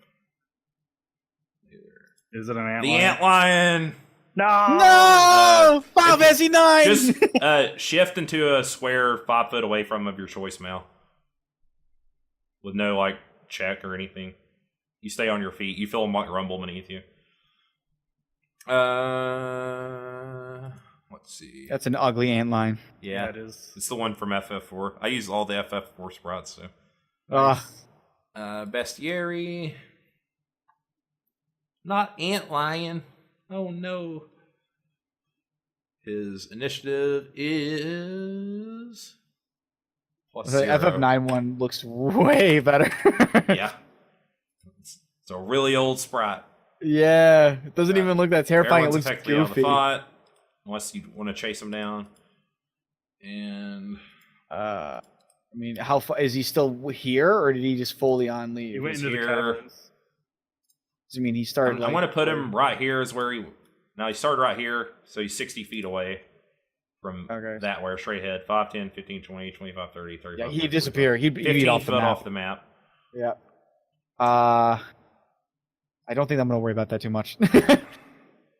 S2: Is it an antlion?
S3: The antlion!
S1: No! Final Fantasy 9!
S3: Just shift into a square 5 foot away from of your choice, Mal. With no, check or anything. You stay on your feet. You feel him rumble beneath you. Let's see.
S1: That's an ugly antline.
S3: Yeah,
S2: it is.
S3: it's the one from FF4. I use all the FF4 sprites. So,
S2: Nice.
S3: Bestiary. Not Antlion. Oh no. His initiative is plus
S1: The
S3: 0.
S1: FF9 one looks way better.
S3: Yeah. It's a really old sprite.
S1: Yeah, it doesn't even look that terrifying. It
S3: Everyone's
S1: looks
S3: effectively out of
S1: goofy.
S3: thought, unless you want to chase him down. And
S1: I mean, how far is he still here, or did he just fully on leave?
S2: He went
S3: he's
S2: into the
S3: here.
S2: caverns.
S1: I mean, he started.
S3: I want to put him right here. Is where he. Now he started right here, so he's 60 feet away from that where straight ahead. 5, 10, 15, 20, 25, 30, 35.
S1: Yeah, he'd disappear. He'd be off the map.
S3: off the map.
S1: Yeah. I don't think I'm going to worry about that too much.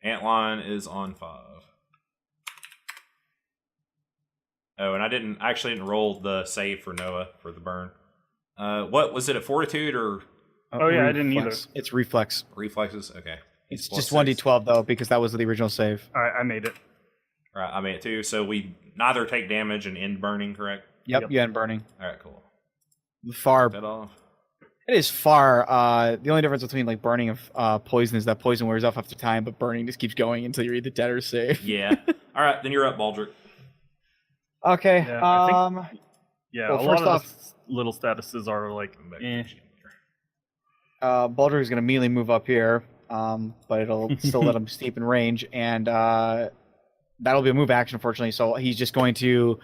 S3: Antline is on 5. Oh, and I actually didn't roll the save for Noah for the burn. What was it, at Fortitude or
S2: Oh yeah, I didn't either.
S1: It's reflex.
S3: Reflexes? Okay.
S1: It's
S3: Plus
S1: just
S3: 6.
S1: 1d12 though, because that was the original save.
S2: All right, I made it.
S3: All right, I made it too. So we neither take damage and end burning, correct?
S1: Yep,
S2: Yep.
S1: you end burning.
S3: All right, cool.
S1: Far.
S3: That off.
S1: It is far. The only difference between like burning of poison is that poison wears off after time, but burning just keeps going until you're either dead or safe.
S3: Yeah. All right, then you're up, Baldric.
S1: Okay.
S2: Yeah, I think- Yeah,
S1: Well,
S2: a lot
S1: first
S2: of
S1: off-
S2: the little statuses are like, eh.
S1: Baldur is going to immediately move up here, but it'll still let him steep in range, and that'll be a move action, unfortunately. So he's just going to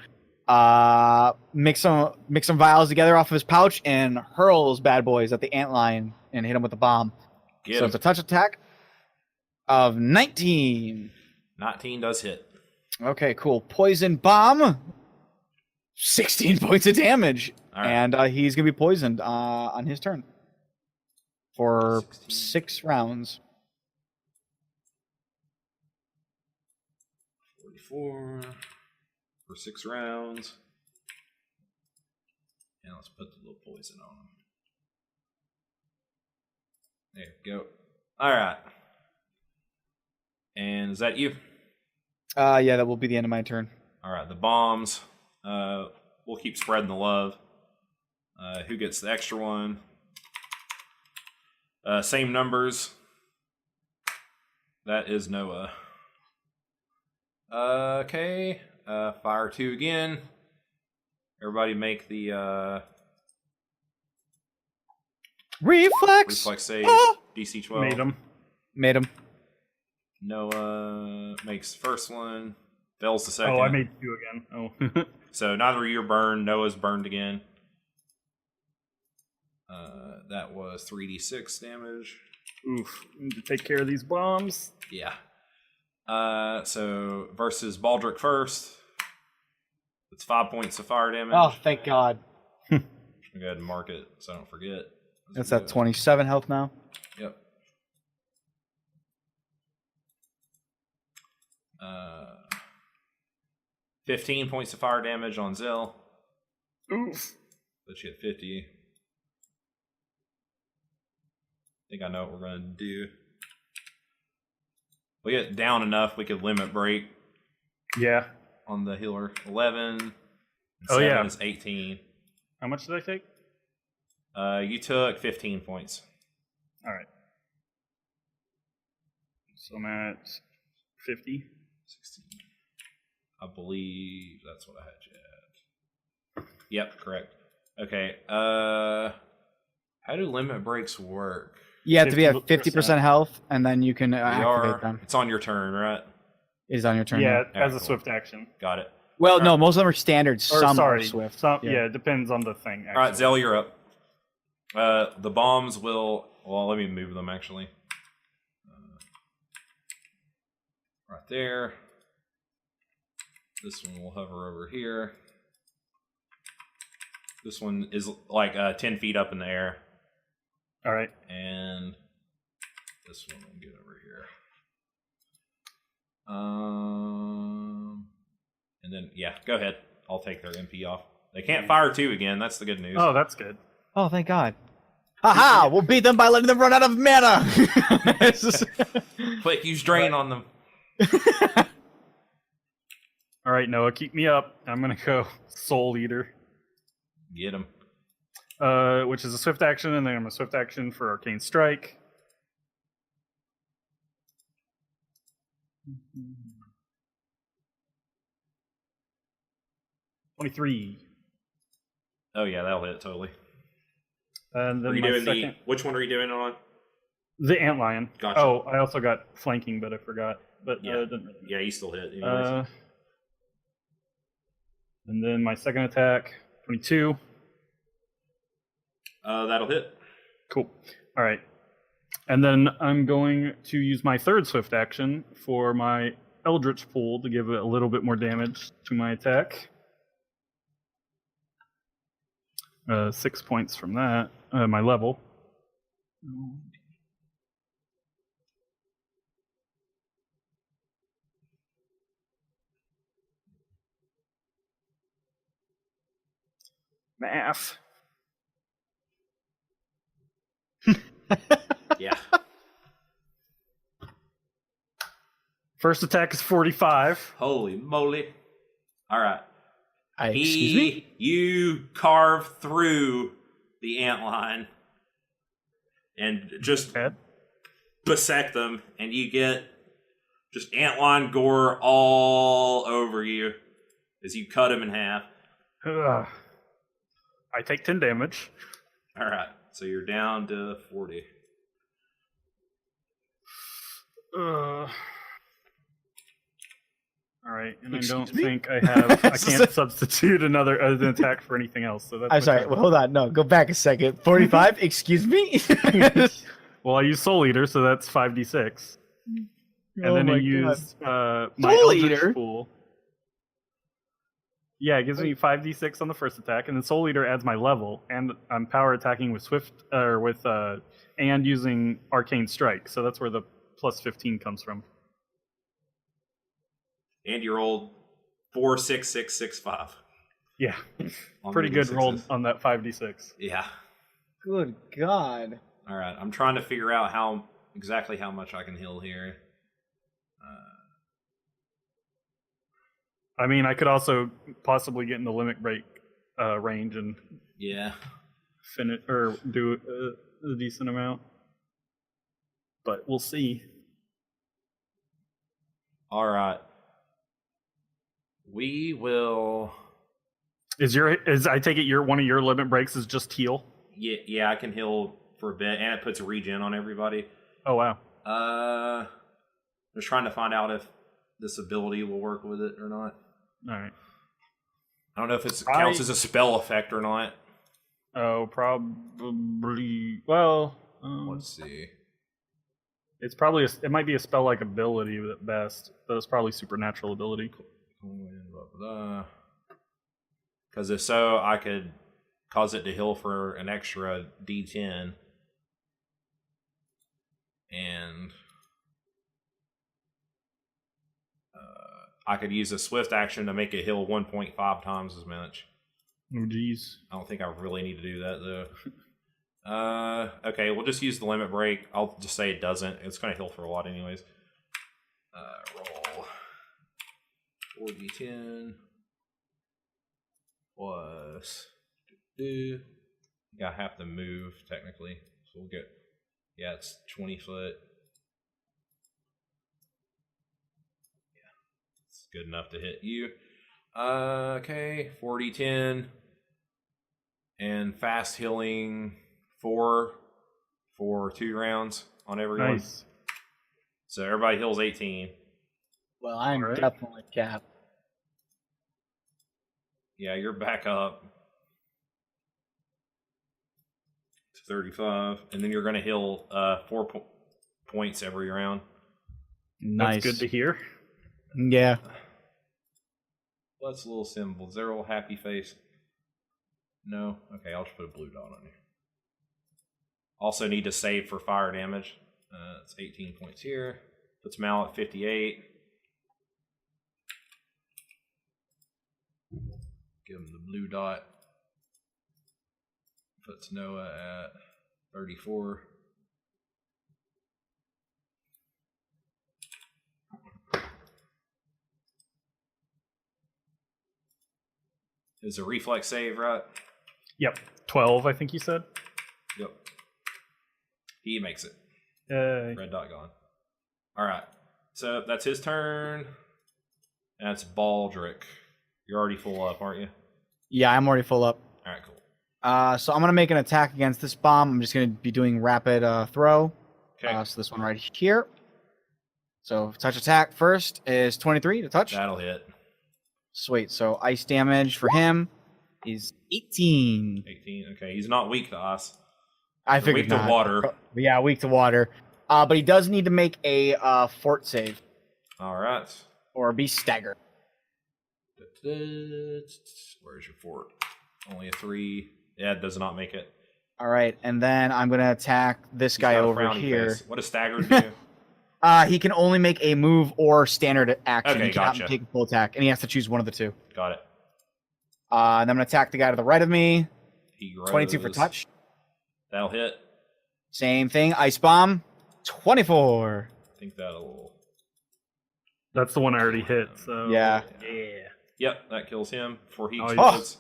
S1: mix some vials together off of his pouch and hurl those bad boys at the antlion and hit him with the bomb. So it's a touch attack of 19.
S3: 19 does hit.
S1: Okay, cool. Poison bomb. 16 points of damage,
S3: All right.
S1: and he's going to be poisoned on his turn for
S3: 16.
S1: 6 rounds.
S3: 44 for 6 rounds. And let's put the little poison on him. There you go. All right. And is that you?
S1: Yeah, that will be the end of my turn.
S3: All right, the bombs. We'll keep spreading the love. Who gets the extra one? Same numbers. That is Noah. Okay. Fire 2 again. Everybody make the
S1: Reflex
S3: save.
S1: Ah!
S3: DC 12.
S2: Made him.
S3: Noah makes the first one. Fails the second.
S2: Oh, I made 2 again. Oh.
S3: So neither of you are burned. Noah's burned again. That was 3d6 damage.
S2: Oof. Need to take care of these bombs.
S3: Yeah. So versus Baldric first. It's 5 points of fire damage.
S1: Oh, thank God.
S3: I'll go ahead and mark it so I don't forget.
S1: That's at 27 health now.
S3: Yep. 15 points of fire damage on Zell.
S2: Oof.
S3: But she had 50. I think I know what we're going to do. We get down enough, we could limit break
S2: Yeah.
S3: on the healer. 11. And
S2: Oh,
S3: 7
S2: yeah.
S3: is 18.
S2: How much did I take?
S3: You took 15 points.
S2: All right. So I'm at 50.
S3: 16. I believe that's what I had you at. Yep, correct. Okay. How do limit breaks work?
S1: You have to be at
S2: 50%.
S1: 50% health, and then you can
S3: We
S1: activate
S3: are.
S1: them.
S3: It's on your turn, right?
S1: It is on your turn.
S2: Yeah,
S1: now.
S2: as a
S3: cool.
S2: swift action.
S3: Got it.
S1: Well, no, most of them are standard.
S2: Or
S1: Some
S2: sorry,
S1: are swift.
S2: Some, yeah, it depends on the thing. Actually.
S3: All right, Zell, you're up. The bombs will. Well, let me move them actually. Right there. This one will hover over here. This one is like 10 feet up in the air.
S2: All right.
S3: And this one will get over here. And then, yeah, go ahead. I'll take their MP off. They can't fire 2 again. That's the good news.
S2: Oh, that's good.
S1: Oh, thank God. Haha! We'll beat them by letting them run out of mana!
S3: Quick, use drain on them.
S2: All right, Noah, keep me up. I'm gonna go Soul Eater,
S3: Get him.
S2: which is a swift action, and then I'm a swift action for Arcane Strike. Mm-hmm. 23.
S3: Oh yeah, that'll hit totally.
S2: And
S3: Are
S2: then
S3: you
S2: my
S3: doing
S2: second,
S3: which one are you doing it on?
S2: the Antlion.
S3: Gotcha.
S2: Oh, I also got flanking, but I forgot. But
S3: Yeah.
S2: it didn't really
S3: Yeah, you still hit. Anyways.
S2: And then my second attack, 22.
S3: That'll hit.
S2: Cool. All right. And then I'm going to use my third swift action for my Eldritch Pool to give it a little bit more damage to my attack. 6 points from that, my level. Math.
S3: Yeah.
S2: First attack is 45.
S3: Holy moly. All right.
S1: Excuse me?
S3: You carve through the antlion and just bisect them, and you get just antlion gore all over you as you cut him in half.
S2: I take 10 damage.
S3: All right. So you're down to 40.
S2: All right, and
S1: Excuse
S2: I don't
S1: me?
S2: think I have. I can't substitute an attack for anything else. So that's.
S1: I'm sorry. Well, hold on. No, go back a second. 45. Excuse me.
S2: Well, I use Soul Eater, so that's 5d6. And
S1: Oh
S2: then I
S1: my
S2: use my
S1: Soul
S2: Eldritch
S1: Eater?
S2: Pool. Yeah, it gives me 5d6 on the first attack, and then Soul Eater adds my level, and I'm power attacking with Swift and using Arcane Strike. So that's where the plus 15 comes from.
S3: And you rolled 4, 6, 6, 6, 5.
S2: Yeah,
S3: On
S2: pretty
S3: the
S2: good
S3: D6s.
S2: roll on that 5d6.
S3: Yeah.
S1: Good God.
S3: All right. I'm trying to figure out exactly how much I can heal here.
S2: I mean, I could also possibly get in the limit break range and finish or do a decent amount, but we'll see.
S3: All right. We will.
S2: I take it one of your limit breaks is just heal?
S3: Yeah, I can heal for a bit, and it puts a regen on everybody.
S2: Oh wow.
S3: Just trying to find out if this ability will work with it or not.
S2: All right.
S3: I don't know if it counts as a spell effect or not.
S2: Oh, probably. Well,
S3: let's see.
S2: It's probably it might be a spell-like ability at best, but it's probably supernatural ability.
S3: Because if so, I could cause it to heal for an extra D10, and I could use a swift action to make it heal 1.5 times as much.
S2: Oh, geez.
S3: I don't think I really need to do that, though. Okay, we'll just use the limit break. I'll just say it doesn't. It's going to heal for a lot anyways. Roll 4d10 plus... I have to move, technically. So we'll get... Yeah, it's 20 foot. Good enough to hit you. Okay, 4d10 and fast healing 4 for 2 rounds on everyone.
S2: Nice.
S3: So everybody heals 18.
S1: Well, I'm definitely capped.
S3: Yeah, you're back up to 35, and then you're going to heal 4 points every round.
S1: Nice.
S2: That's good to hear.
S1: Yeah.
S3: What's a little symbol? Is there a little happy face? No? Okay, I'll just put a blue dot on here. Also need to save for fire damage. It's 18 points here. Puts Mal at 58. Give him the blue dot. Puts Noah at 34. is a reflex save, right?
S2: Yep. 12, I think you said.
S3: Yep. He makes it.
S2: Yay.
S3: Red dot gone. All right. So that's his turn. That's Baldric. You're already full up, aren't you?
S1: Yeah, I'm already full up.
S3: All right, cool.
S1: So I'm gonna make an attack against this bomb. I'm just gonna be doing rapid throw.
S3: Okay.
S1: So this one right here. So touch attack first is 23 to touch.
S3: That'll hit.
S1: Sweet. So ice damage for him is 18.
S3: 18. Okay, he's not weak to ice.
S1: I
S3: Or
S1: figured
S3: weak to
S1: not.
S3: water.
S1: Yeah, weak to water. But he does need to make a fort save
S3: All right.
S1: or be staggered.
S3: Where's your fort? Only a 3. Yeah, it does not make it.
S1: All right, and then I'm gonna attack this
S3: He's
S1: guy
S3: got a
S1: over
S3: frowny
S1: here.
S3: face. What does staggered do?
S1: He can only make a move or standard action.
S3: Okay,
S1: He cannot
S3: gotcha.
S1: take a full attack, and he has to choose one of the two.
S3: Got it.
S1: And I'm gonna attack the guy to the right of me.
S3: He grows.
S1: 22 for touch.
S3: That'll hit.
S1: Same thing. Ice bomb. 24.
S3: I think that'll.
S2: That's the one I already hit, so...
S1: Yeah.
S2: Yeah.
S3: Yep, that kills him before he
S2: Oh,
S3: explodes.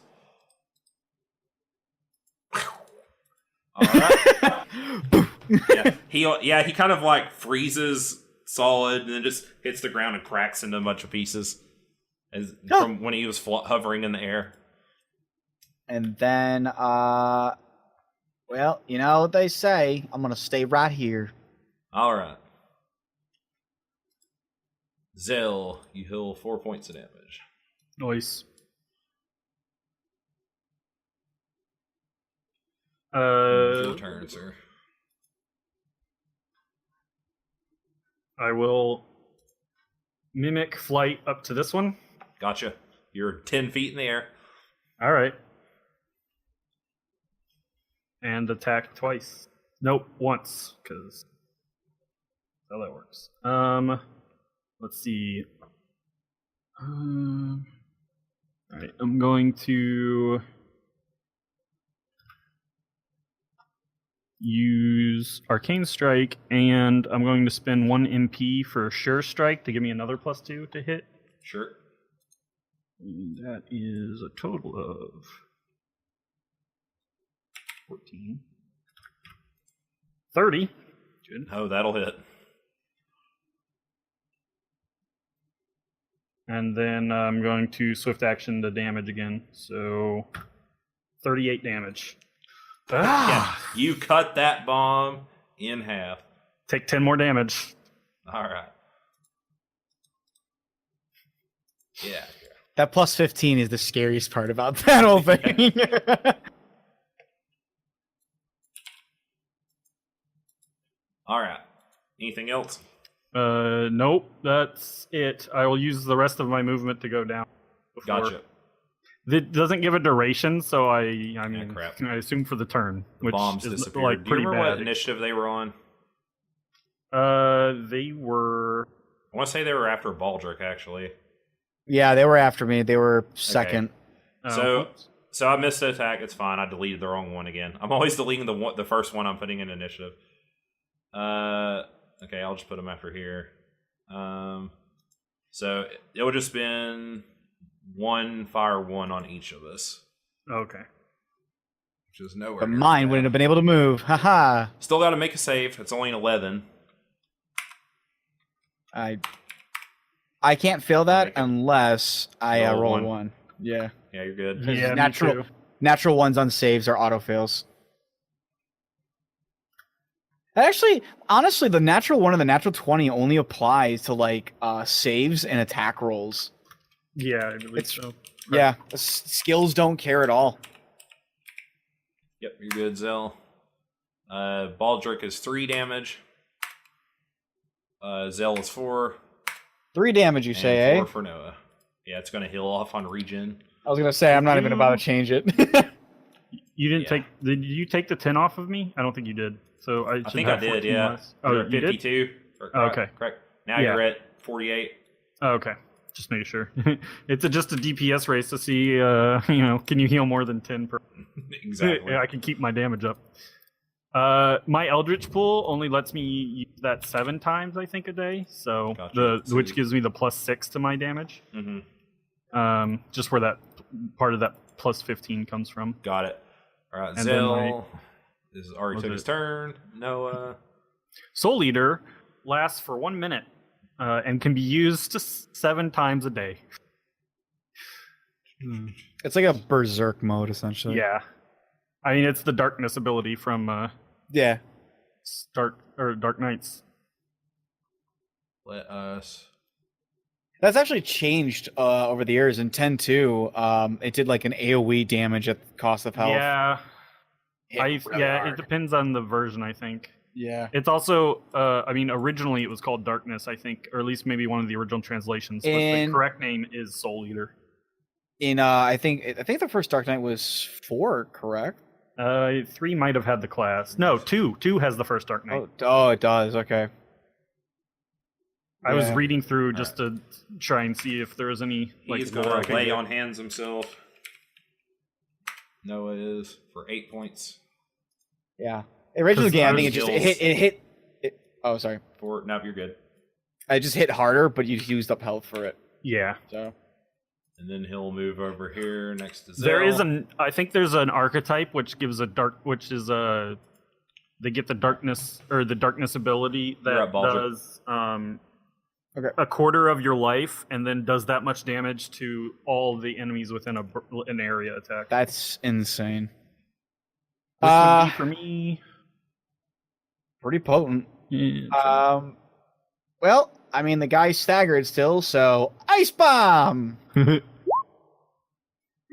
S3: All right. He kind of like freezes solid and then just hits the ground and cracks into a bunch of pieces from when he was hovering in the air.
S1: And then, well, you know what they say. I'm gonna stay right here.
S3: All right. Zell, you heal 4 points of damage.
S2: Nice.
S3: Your turn, sir.
S2: I will mimic flight up to this one.
S3: Gotcha. You're 10 feet in the air.
S2: All right. And attack twice. Nope, once, because that's how that works. Let's see. All right, I'm going to use Arcane Strike, and I'm going to spend 1 MP for Sure Strike to give me another +2 to hit.
S3: Sure.
S2: And that is a total of 14. 30. Good.
S3: Oh, that'll hit.
S2: And then I'm going to swift action the damage again. So 38 damage.
S3: Yeah, you cut that bomb in half.
S2: Take 10 more damage.
S3: All right. Yeah.
S1: That plus 15 is the scariest part about that whole thing.
S3: All right. Anything else?
S2: Nope, that's it. I will use the rest of my movement to go down.
S3: Gotcha.
S2: It doesn't give a duration, so I mean,
S3: crap.
S2: I assume for the turn,
S3: The
S2: which
S3: bombs
S2: is
S3: disappeared.
S2: like
S3: Do you
S2: pretty
S3: remember what
S2: bad.
S3: initiative they were on?
S2: They were.
S3: I want to say they were after Baldric, actually.
S1: Yeah, they were after me. They were second.
S3: So I missed the attack. It's fine. I deleted the wrong one again. I'm always deleting the first one I'm putting in initiative. Okay, I'll just put them after here. So it would just been 1 fire 1 on each of us,
S2: Okay.
S3: which is nowhere.
S1: But
S3: near
S1: mine
S3: bad.
S1: wouldn't have been able to move. Haha.
S3: Still got to make a save. It's only an 11.
S1: I can't fail that
S3: Make it.
S1: unless I
S3: Roll
S1: roll
S3: one.
S1: one. Yeah.
S3: Yeah, you're good.
S1: Because
S2: Yeah, me too.
S1: natural ones on saves are auto fails. Actually, honestly, the natural one and the natural 20 only applies to like saves and attack rolls.
S2: Yeah, I believe
S1: It's-
S2: so.
S1: Yeah, skills don't care at all.
S3: Yep, you're good, Zell. Baldric is 3 damage. Zell is 4.
S1: 3 damage, you
S3: and
S1: say,
S3: 4
S1: eh?
S3: for Noah. Yeah, it's going to heal off on regen.
S1: I was gonna say I'm not even about to change it.
S2: You didn't
S3: Yeah.
S2: take. Did you take the 10 off of me? I don't think you did. So I
S3: I think I did, yeah.
S2: Oh,
S3: You're at
S2: you did?
S3: 52.
S2: Okay.
S3: Correct. Now
S2: Yeah.
S3: you're at 48.
S2: Oh, okay. Just making sure. It's just a DPS race to see, can you heal more than 10 per?
S3: Exactly.
S2: Yeah, I can keep my damage up. My Eldritch Pool only lets me use that 7 times, I think, a day. So
S3: Gotcha.
S2: which gives me the +6 to my damage.
S3: Mm-hmm.
S2: Just where that part of that plus 15 comes from.
S3: Got it. All right,
S2: And then
S3: Zell already
S2: was
S3: took
S2: it-
S3: his turn. Noah.
S2: Soul Eater lasts for 1 minute and can be used 7 times a day.
S1: It's like a berserk mode, essentially.
S2: Yeah. I mean, it's the darkness ability from
S1: Yeah.
S2: Dark Knights.
S3: Let us.
S1: That's actually changed over the years. In 10.2, it did like an AoE damage at the cost of health.
S2: Yeah.
S1: Hit really
S2: It
S1: hard.
S2: depends on the version, I think.
S1: Yeah.
S2: It's also, I mean, originally it was called Darkness, I think, or at least maybe one of the original translations. But the
S1: And-
S2: correct name is Soul Eater.
S1: In I think the first Dark Knight was 4, correct?
S2: 3 might have had the class. No, 2. 2 has the first Dark Knight.
S1: Oh, it does. Okay.
S2: I was
S1: Yeah.
S2: reading through just to try and see if there was any like
S3: He's
S2: lore I
S3: going to
S2: could
S3: lay
S2: get.
S3: on hands himself. Noah is for 8 points.
S1: Yeah. Original
S2: 'Cause
S1: game, I
S3: those
S1: think it just
S3: skills-
S1: hit. Oh, sorry.
S3: No, you're good.
S1: I just hit harder, but you used up health for it.
S2: Yeah.
S1: So
S3: And then he'll move over here next to Zell.
S2: There is I think there's an archetype which gives they get the darkness or the darkness ability
S3: You're
S2: that
S3: up, Baldur.
S2: does
S1: Okay.
S2: a quarter of your life and then does that much damage to all the enemies within an area attack.
S1: that's insane.
S2: This would be for me.
S1: Pretty potent.
S2: Yeah,
S1: Well, I mean the guy's staggered still, so ice bomb.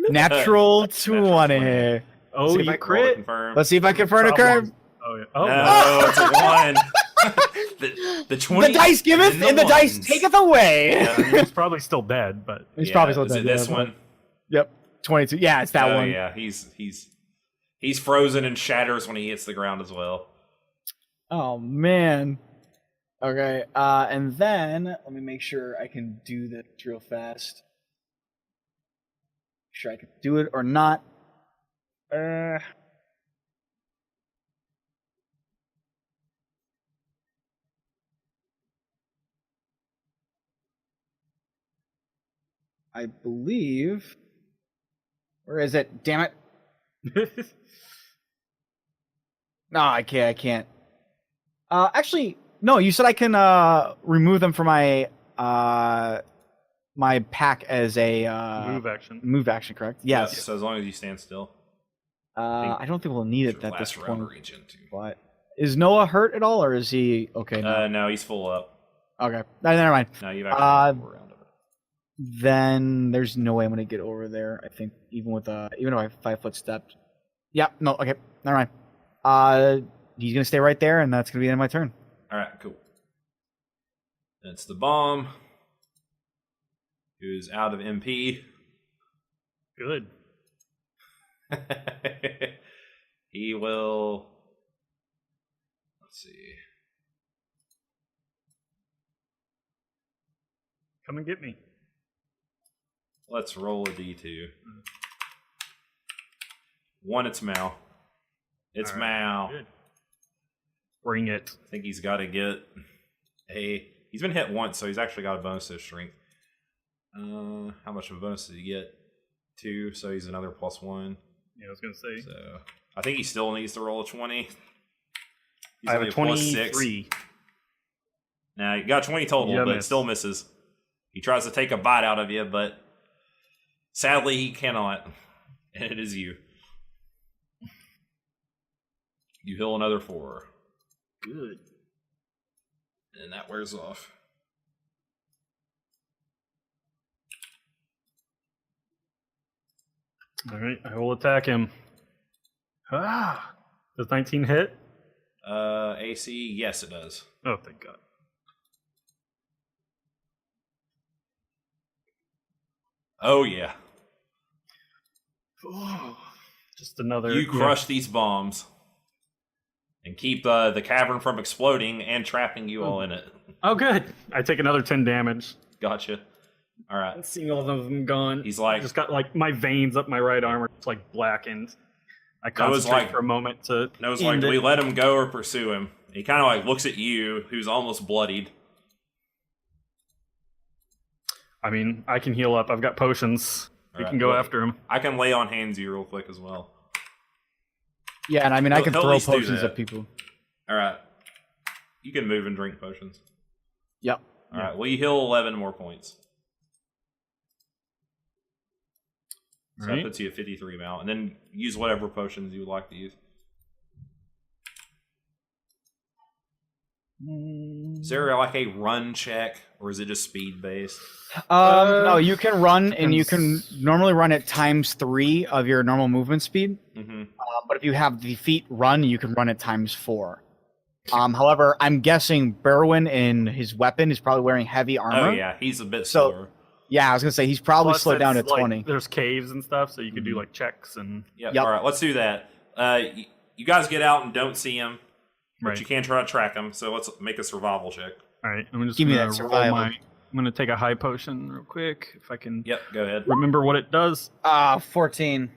S1: Natural 20.
S2: oh,
S1: see if
S2: you
S1: I-
S2: crit.
S3: Confirm.
S1: Let's see if I can confirm a curve.
S2: Oh yeah. Oh,
S3: No,
S2: wow.
S3: it's a 1. the 20.
S1: The dice giveth and the dice
S3: ones.
S1: taketh away.
S3: Yeah.
S2: He's probably still dead, but
S1: He's
S3: Yeah,
S1: probably still
S3: is
S1: dead.
S3: it this
S1: yeah,
S3: one?
S1: Yep. 22. Yeah, it's that
S3: Oh,
S1: one.
S3: yeah, he's frozen and shatters when he hits the ground as well.
S1: Oh man. Okay. And then let me make sure I can do this real fast. Sure I can do it or not. I believe. Where is it? Damn it. No, I can't. Actually, no, you said I can remove them from my my pack as a
S2: move action.
S1: correct?
S3: Yeah,
S1: Yes.
S3: so as long as you stand still.
S1: I don't think we'll need it
S3: Should
S1: at
S3: last
S1: this
S3: forever,
S1: point.
S3: Regen, too.
S1: But is Noah hurt at all, or is he okay now?
S3: No, he's full up.
S1: Okay, never mind.
S3: No, you've actually got 4 round of it.
S1: Then there's no way I'm gonna get over there. I think even with even if I have 5-foot step. Yeah. No. Okay. Never mind. He's gonna stay right there, and that's gonna be the end of my turn.
S3: All right, cool. That's the bomb. Who's out of MP?
S2: Good.
S3: He will. Let's see.
S2: Come and get me.
S3: Let's roll a d2. 1, it's Mal. It's
S2: All right,
S3: Mal.
S2: good. Bring it.
S3: I think he's got to get a. He's been hit once, so he's actually got a bonus to his strength. How much of a bonus did he get? 2, so he's another +1.
S2: Yeah, I was gonna say.
S3: So I think he still needs to roll a 20. He's
S2: I have
S3: only
S2: a
S3: +6.
S2: 23.
S3: Now you got 20 total,
S2: Yeah,
S3: but it
S2: miss.
S3: still misses. He tries to take a bite out of you, but sadly he cannot. And it is you. You heal another 4.
S2: Good.
S3: And that wears off.
S2: All right, I will attack him. Ah, does 19 hit?
S3: AC, yes it does.
S2: Oh, thank God.
S3: Oh yeah.
S2: Just another.
S3: You crush these bombs and keep the cavern from exploding and trapping you all in it.
S2: Oh, good. I take another 10 damage.
S3: Gotcha. All right.
S2: And seeing all of them gone.
S3: He's like,
S2: Just got like my veins up my right arm are just like blackened. I
S3: That was
S2: concentrate
S3: like-
S2: for a moment to.
S3: no, it's like,
S2: end
S3: do we
S2: it.
S3: let him go or pursue him? He kind of like looks at you, who's almost bloodied.
S2: I mean, I can heal up. I've got potions. We can go after him.
S3: I can lay on hands you real quick as well.
S1: Yeah, and I mean, I can
S3: He'll at
S1: throw
S3: least do
S1: potions
S3: that.
S1: at people.
S3: All right. You can move and drink potions.
S1: Yep.
S3: All right. Well, you heal 11 more points. So that puts you at 53 amount. And then use whatever potions you would like to use. Is there like a run check, or is it just speed based?
S1: No, you can run, and you can normally run at ×3 of your normal movement speed.
S3: Mm-hmm.
S1: But if you have the feet run, you can run at ×4. However, I'm guessing Berwyn in his weapon is probably wearing heavy armor.
S3: Oh yeah, he's a bit slower.
S1: Yeah, I was gonna say he's probably
S2: Plus,
S1: slowed down to
S2: it's, like,
S1: 20.
S2: There's caves and stuff, so you can do like checks and.
S3: Yep.
S1: Yep.
S3: All right, let's do that. You guys get out and don't see him, but you can try to track him. So let's make a survival check.
S2: All right, I'm just
S1: Give me
S2: gonna
S1: that survival.
S2: I'm gonna take a high potion real quick if I can.
S3: Yep, go ahead.
S2: Remember what it does.
S1: 14.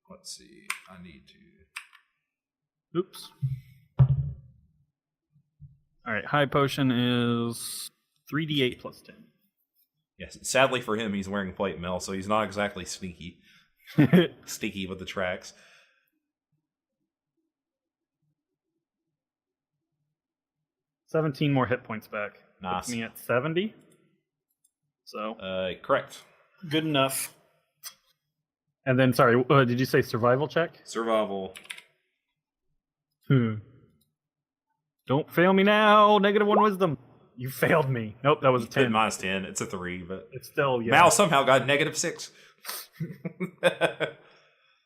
S3: Let's see. I need to.
S2: Oops. All right, high potion is 3d8 plus 10.
S3: Yes. Sadly for him, he's wearing plate mail, so he's not exactly sneaky. Sneaky with the tracks.
S2: $17 more hit points back.
S3: Nice.
S2: Puts me at 70. So
S3: Correct.
S2: good enough. And then, sorry, did you say survival check?
S3: Survival.
S2: Don't fail me now. -1 wisdom. You failed me. Nope, that was a 10.
S3: -10. It's a 3, but
S2: It's still, yeah.
S3: Mal somehow got -6.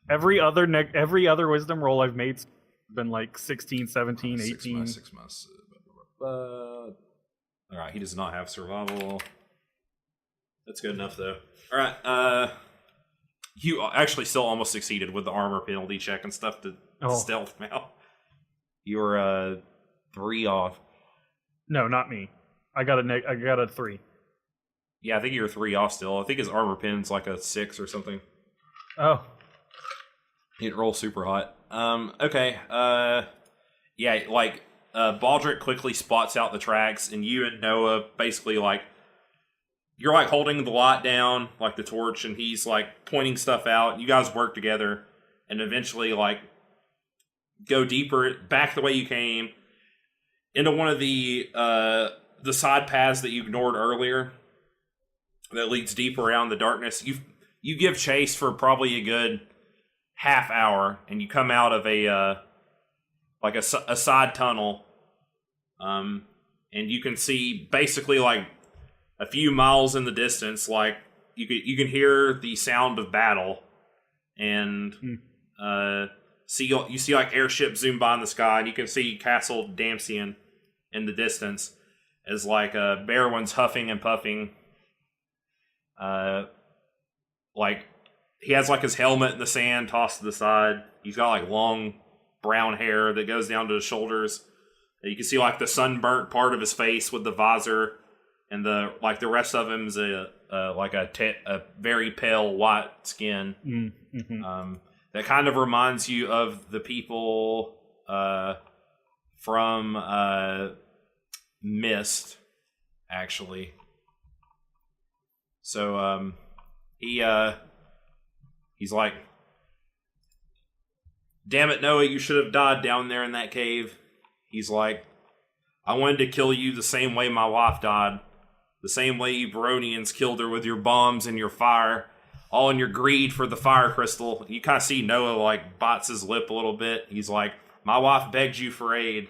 S2: Every other wisdom roll I've made has been like 16, 17, 18.
S3: 6 months. All right, he does not have survival. That's good enough, though. All right, you actually still almost succeeded with the armor penalty check and stuff to stealth Mal. You were 3 off.
S2: No, not me. I got a 3.
S3: Yeah, I think you were 3 off still. I think his armor pin's like a 6 or something.
S2: Oh.
S3: He didn't roll super hot. Okay. Yeah, like, Baldric quickly spots out the tracks, and you and Noah basically, like, you're, like, holding the light down, like the torch, and he's, like, pointing stuff out. You guys work together, and eventually, like, go deeper, back the way you came, into one of the side paths that you ignored earlier that leads deep around the darkness. You give chase for probably a good half hour, and you come out of a side tunnel, and you can see basically like a few miles in the distance, like you can hear the sound of battle, and you see like airships zoom by in the sky, and you can see Castle Damsian in the distance as like Berwyn's huffing and puffing. Like he has like his helmet in the sand tossed to the side. He's got like long brown hair that goes down to his shoulders. You can see like the sunburnt part of his face with the visor, and the rest of him's a very pale white skin.
S2: Mm-hmm.
S3: That kind of reminds you of the people from Mist, actually. So he's like, "Damn it, Noah, you should have died down there in that cave." He's like, "I wanted to kill you the same way my wife died. The same way you Baronians killed her with your bombs and your fire. All in your greed for the fire crystal." You kind of see Noah, like, bites his lip a little bit. He's like, "My wife begged you for aid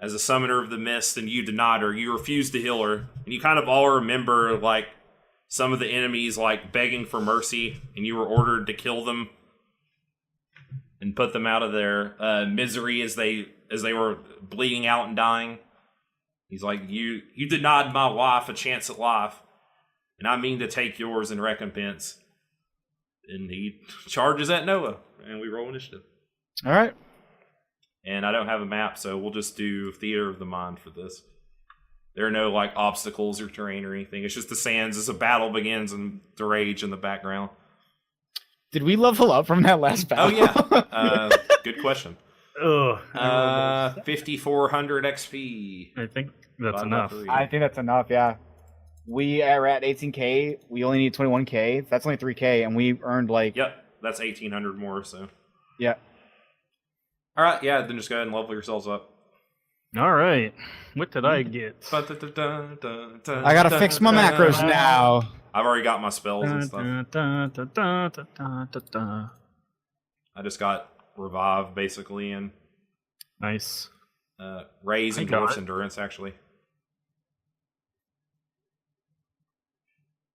S3: as a summoner of the mist, and you denied her. You refused to heal her." And you kind of all remember, like, some of the enemies, like, begging for mercy, and you were ordered to kill them and put them out of their misery as they were bleeding out and dying. He's like, you denied my wife a chance at life, and I mean to take yours in recompense." And he charges at Noah, and we roll initiative.
S1: All right.
S3: And I don't have a map, so we'll just do Theater of the Mind for this. There are no, like, obstacles or terrain or anything. It's just the sands as a battle begins and the rage in the background.
S1: Did we level up from that last battle?
S3: Oh, yeah. Good question.
S2: Ugh.
S3: 5,400 XP.
S2: I think that's
S3: Divided by
S2: enough.
S3: 3.
S1: I think that's enough, yeah. We are at 18K. We only need 21K. That's only 3K, and we earned like.
S3: Yep, that's 1,800 more. So.
S1: Yeah.
S3: All right. Yeah. Then just go ahead and level yourselves up.
S2: All right. What did I get?
S1: I gotta fix my macros now.
S3: I've already got my spells and stuff. I just got revive basically and
S2: nice.
S3: Raise and dwarf's endurance actually.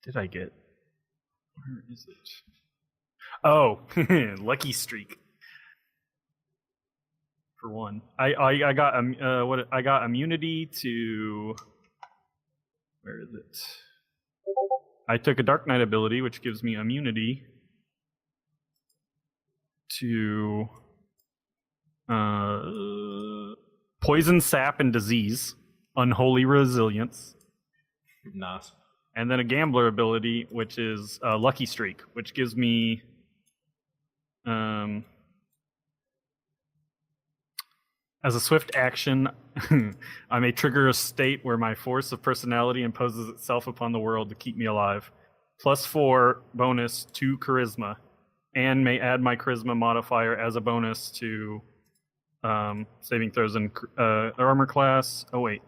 S2: Did I get? Where is it? Oh, lucky streak. For one, I got I got immunity to. Where is it? I took a Dark Knight ability, which gives me immunity to poison, sap, and disease, unholy resilience.
S3: Nice.
S2: And then a gambler ability, which is lucky streak, which gives me as a swift action, I may trigger a state where my force of personality imposes itself upon the world to keep me alive. +4 bonus to charisma, and may add my charisma modifier as a bonus to saving throws and armor class. Oh wait,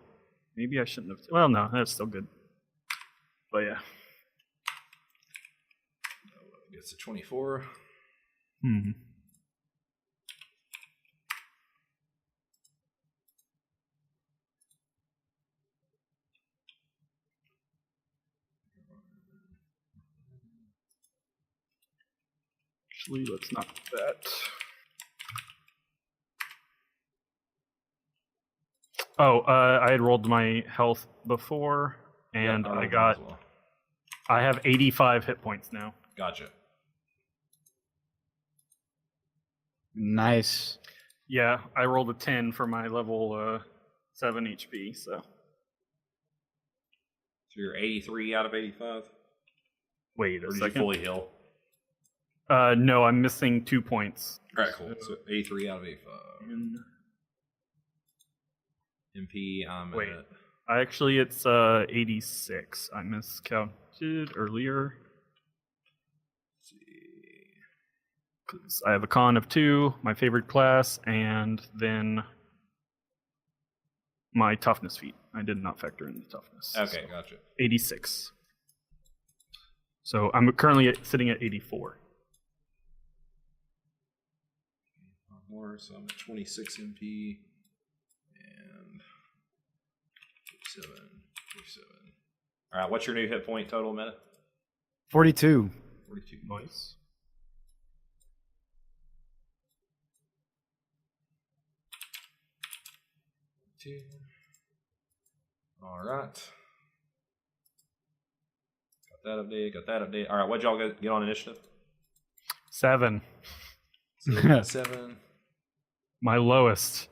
S2: maybe I shouldn't have. Well, no, that's still good. But yeah.
S3: Gets a 24.
S2: Hmm. Actually, let's not do that. Oh, I had rolled my health before, and
S3: yeah,
S2: I have 85 hit points now.
S3: Gotcha.
S1: Nice.
S2: Yeah, I rolled a 10 for my level 7 HP, so.
S3: So you're 83 out of 85?
S2: Wait a
S3: or did
S2: second.
S3: you fully heal?
S2: No, I'm missing 2 points.
S3: Alright, cool. So 83 out of 85. MP,
S2: wait. Actually, it's 86. I miscounted earlier.
S3: Let's see.
S2: Because I have a con of 2, my favorite class, and then my toughness feat. I did not factor in the toughness.
S3: Okay,
S2: so
S3: gotcha.
S2: 86. So I'm currently sitting at 84.
S3: More, so I'm at 26 MP and 47. Alright, what's your new hit point total, Meta?
S1: 42.
S3: 42.
S2: Nice.
S3: Alright. Got that update. Alright, what'd y'all get on initiative?
S2: 7.
S3: 7.
S2: My lowest.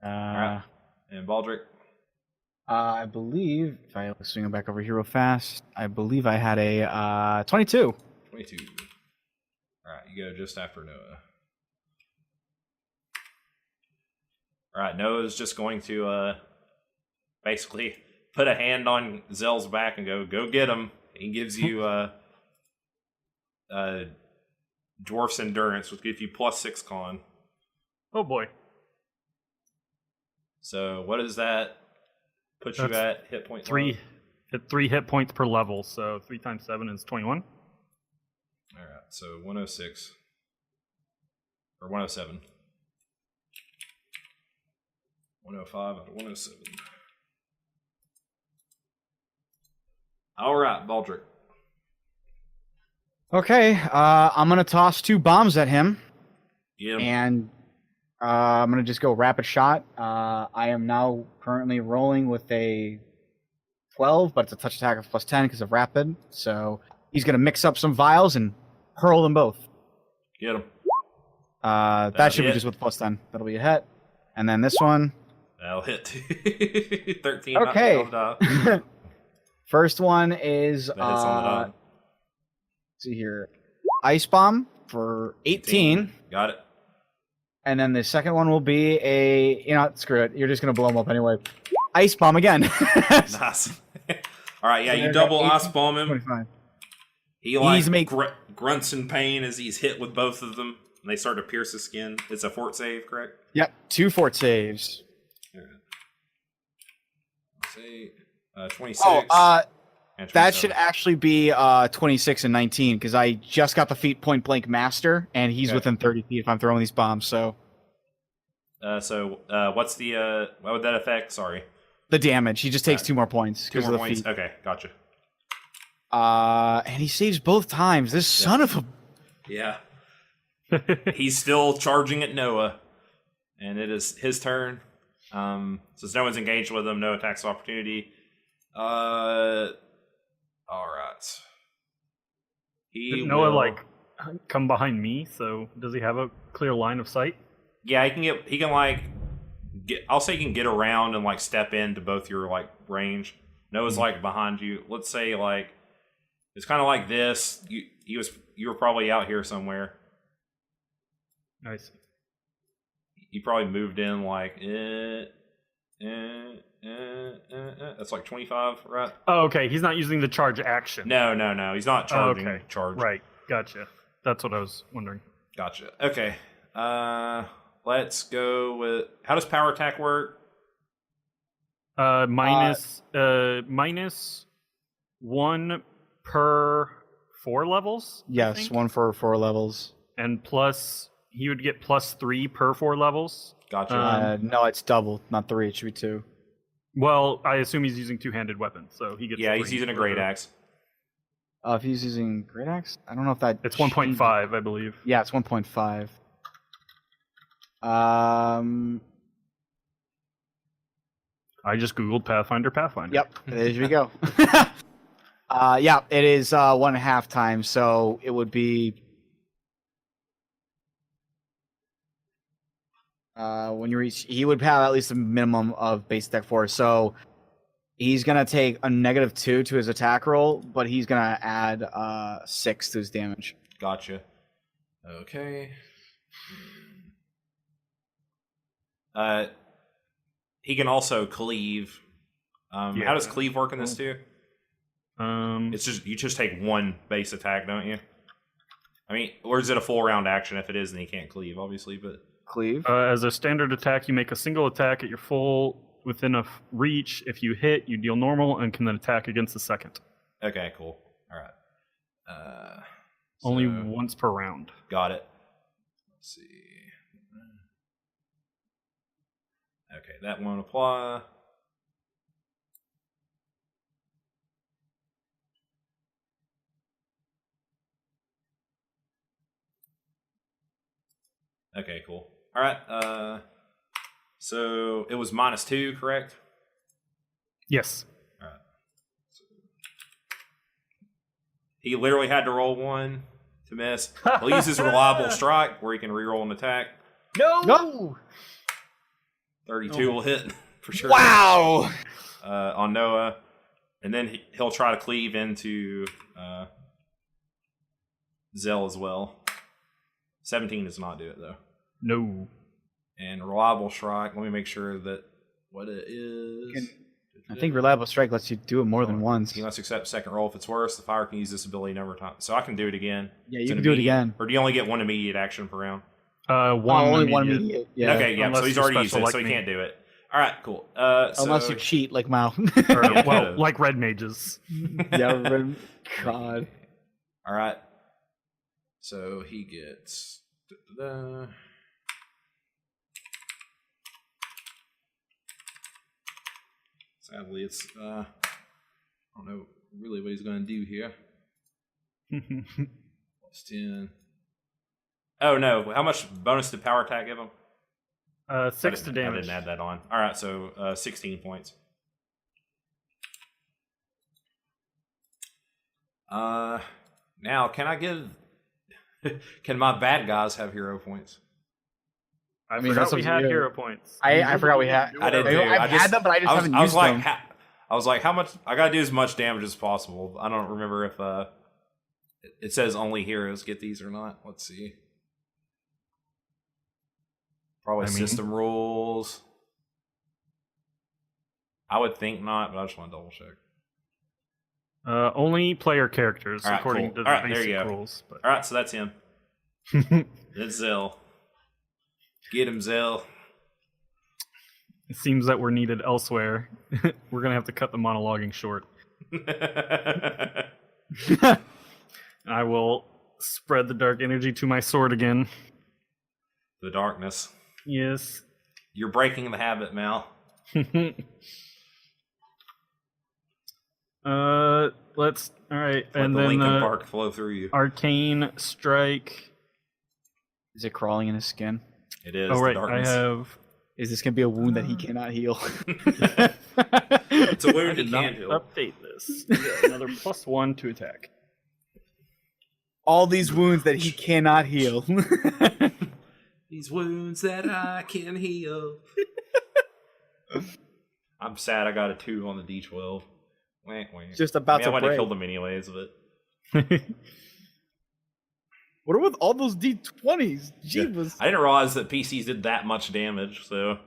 S3: Alright. And Baldric?
S1: I believe, if I swing it back over here real fast, I believe I had a 22.
S3: 22. Alright, you go just after Noah. Alright, Noah's just going to basically put a hand on Zell's back and go get him. He gives you Dwarf's Endurance, which gives you +6 con.
S2: Oh boy.
S3: So what does that put you at hit point?
S2: 3 hit points per level, so 3 times 7 is 21.
S3: Alright, so 106. Or 107. 105 out of 107. Alright, Baldric.
S1: Okay, I'm gonna toss 2 bombs at him,
S3: Yeah.
S1: and I'm gonna just go rapid shot. I am now currently rolling with a 12, but it's a touch attack of +10 because of rapid. So he's gonna mix up some vials and hurl them both.
S3: Get him.
S1: That should be just with +10. That'll be a hit. And then this one.
S3: That'll hit. 13.
S1: Okay. First one is
S3: That hits on the dot.
S1: let's see here, Ice Bomb for 18.
S3: Got it.
S1: And then the second one will be a, screw it. You're just going to blow them up anyway. Ice bomb again.
S3: Nice. All right, yeah, you double ice bomb him.
S1: 25.
S3: He like grunts in pain as he's hit with both of them, and they start to pierce his skin. It's a fort save, correct?
S1: Yep, 2 fort saves.
S3: Say 26.
S1: Oh,
S3: and
S1: that should
S3: 27.
S1: actually be 26 and 19 because I just got the feat point blank master, and he's within 30 feet if I'm throwing these bombs. So
S3: what's the what would that affect? Sorry,
S1: the damage. He just takes 2 more points
S3: 2
S1: because
S3: more
S1: of the
S3: points.
S1: feat.
S3: Okay, gotcha.
S1: And he saves both times. This son of a.
S3: Yeah. He's still charging at Noah, and it is his turn. Since no one's engaged with him, no attacks of opportunity. All right.
S2: Did Noah like come behind me? So does he have a clear line of sight?
S3: Yeah, he can like get. I'll say he can get around and like step into both your like range. Noah's like behind you. Let's say like it's kind of like this. You were probably out here somewhere.
S2: Nice.
S3: You probably moved in like that's like 25, right?
S2: Oh, okay. He's not using the charge action.
S3: No. He's not charging.
S2: Okay.
S3: Charge.
S2: Right. Gotcha. That's what I was wondering.
S3: Gotcha. Okay. Let's go with how does power attack work?
S2: Minus 1 per 4 levels.
S1: Yes, 1 for 4 levels.
S2: And plus, he would get +3 per 4 levels.
S3: Gotcha.
S1: No, it's double, not 3. It should be 2.
S2: Well, I assume he's using 2-handed weapons, so he gets.
S3: Yeah, he's using a great axe.
S1: If he's using great axe, I don't know if that.
S2: It's 1.5, I believe.
S1: Yeah, it's 1.5.
S2: I just googled Pathfinder.
S1: Yep, there you go. Yeah, it is 1.5 times, so it would be when you reach. He would have at least a minimum of base attack 4, so he's gonna take a -2 to his attack roll, but he's gonna add 6 to his damage.
S3: Gotcha. Okay. He can also cleave. How does cleave work in this too? It's just you just take 1 base attack, don't you? I mean, or is it a full round action? If it is, then he can't cleave, obviously. But
S1: Cleave.
S2: As a standard attack, you make a single attack at your full within a reach. If you hit, you deal normal and can then attack against the second.
S3: Okay, cool. All right.
S2: Only once per round.
S3: Got it. Let's see. Okay, that won't apply. Okay, cool. All right. So it was -2, correct?
S2: Yes.
S3: All right. So he literally had to roll 1 to miss. He'll use his reliable strike where he can reroll an attack.
S1: No.
S3: 32 will hit for sure.
S1: Wow.
S3: On Noah, and then he'll try to cleave into Zell as well. 17 does not do it though.
S2: No.
S3: And reliable strike. Let me make sure that what it is.
S1: I think reliable strike lets you do it more than once.
S3: He must accept second roll. If it's worse, the fire can use this ability a number of times. So I can do it again.
S1: Yeah, you can do it again.
S3: Or do you only get 1 immediate action per round?
S2: Only
S1: one immediate. Yeah.
S3: Okay, yeah.
S2: Unless
S3: So he's
S2: you're
S3: already used
S2: special
S3: it, so
S2: like
S3: he
S2: me.
S3: can't do it. All right, cool.
S1: Unless you cheat like Mao.
S2: Well, like red mages.
S1: Yeah. God.
S3: All right. So he gets. Sadly, it's I don't know really what he's going to do here. +10. Oh no! How much bonus did power attack give him?
S2: 6 to damage.
S3: I didn't add that on. All right, so 16 points. Now can I give? Can my bad guys have hero points?
S2: I
S1: mean,
S2: forgot
S1: that's
S2: we
S1: up to
S2: had
S1: you.
S2: hero points.
S1: I forgot we had.
S3: I did too.
S1: I've had them, but I just haven't
S3: I was
S1: used
S3: like,
S1: them.
S3: I was like, how much? I gotta do as much damage as possible. I don't remember if it says only heroes get these or not. Let's see. Probably system rules. I would think not, but I just want to double check.
S2: Only player characters,
S3: All right,
S2: according
S3: cool.
S2: to
S3: All
S2: the
S3: right, there you
S2: basic
S3: go.
S2: rules. But...
S3: All right, so that's him. It's Zell. Get him, Zell.
S2: It seems that we're needed elsewhere. We're going to have to cut the monologuing short. I will spread the dark energy to my sword again.
S3: The darkness.
S2: Yes.
S3: You're breaking the habit, Mal.
S2: Let's... Alright,
S3: Let
S2: and
S3: the
S2: then
S3: Linkin Park flow through you.
S2: Arcane Strike.
S1: Is it crawling in his skin?
S3: It is.
S2: Oh, right,
S3: the darkness.
S2: I have...
S1: Is this gonna be a wound that he cannot heal?
S3: It's a wound
S2: I did
S3: he
S2: not
S3: can't heal.
S2: update this. Another +1 to attack.
S1: All these wounds that he cannot heal.
S3: These wounds that I can heal. I'm sad I got a 2 on the D12. Wank, wank.
S1: Just about
S3: I
S1: to
S3: wouldn't have
S1: break.
S3: killed him anyways, but
S1: What are with all those D20s? Jeebus.
S3: I didn't realize that PCs did that much damage. So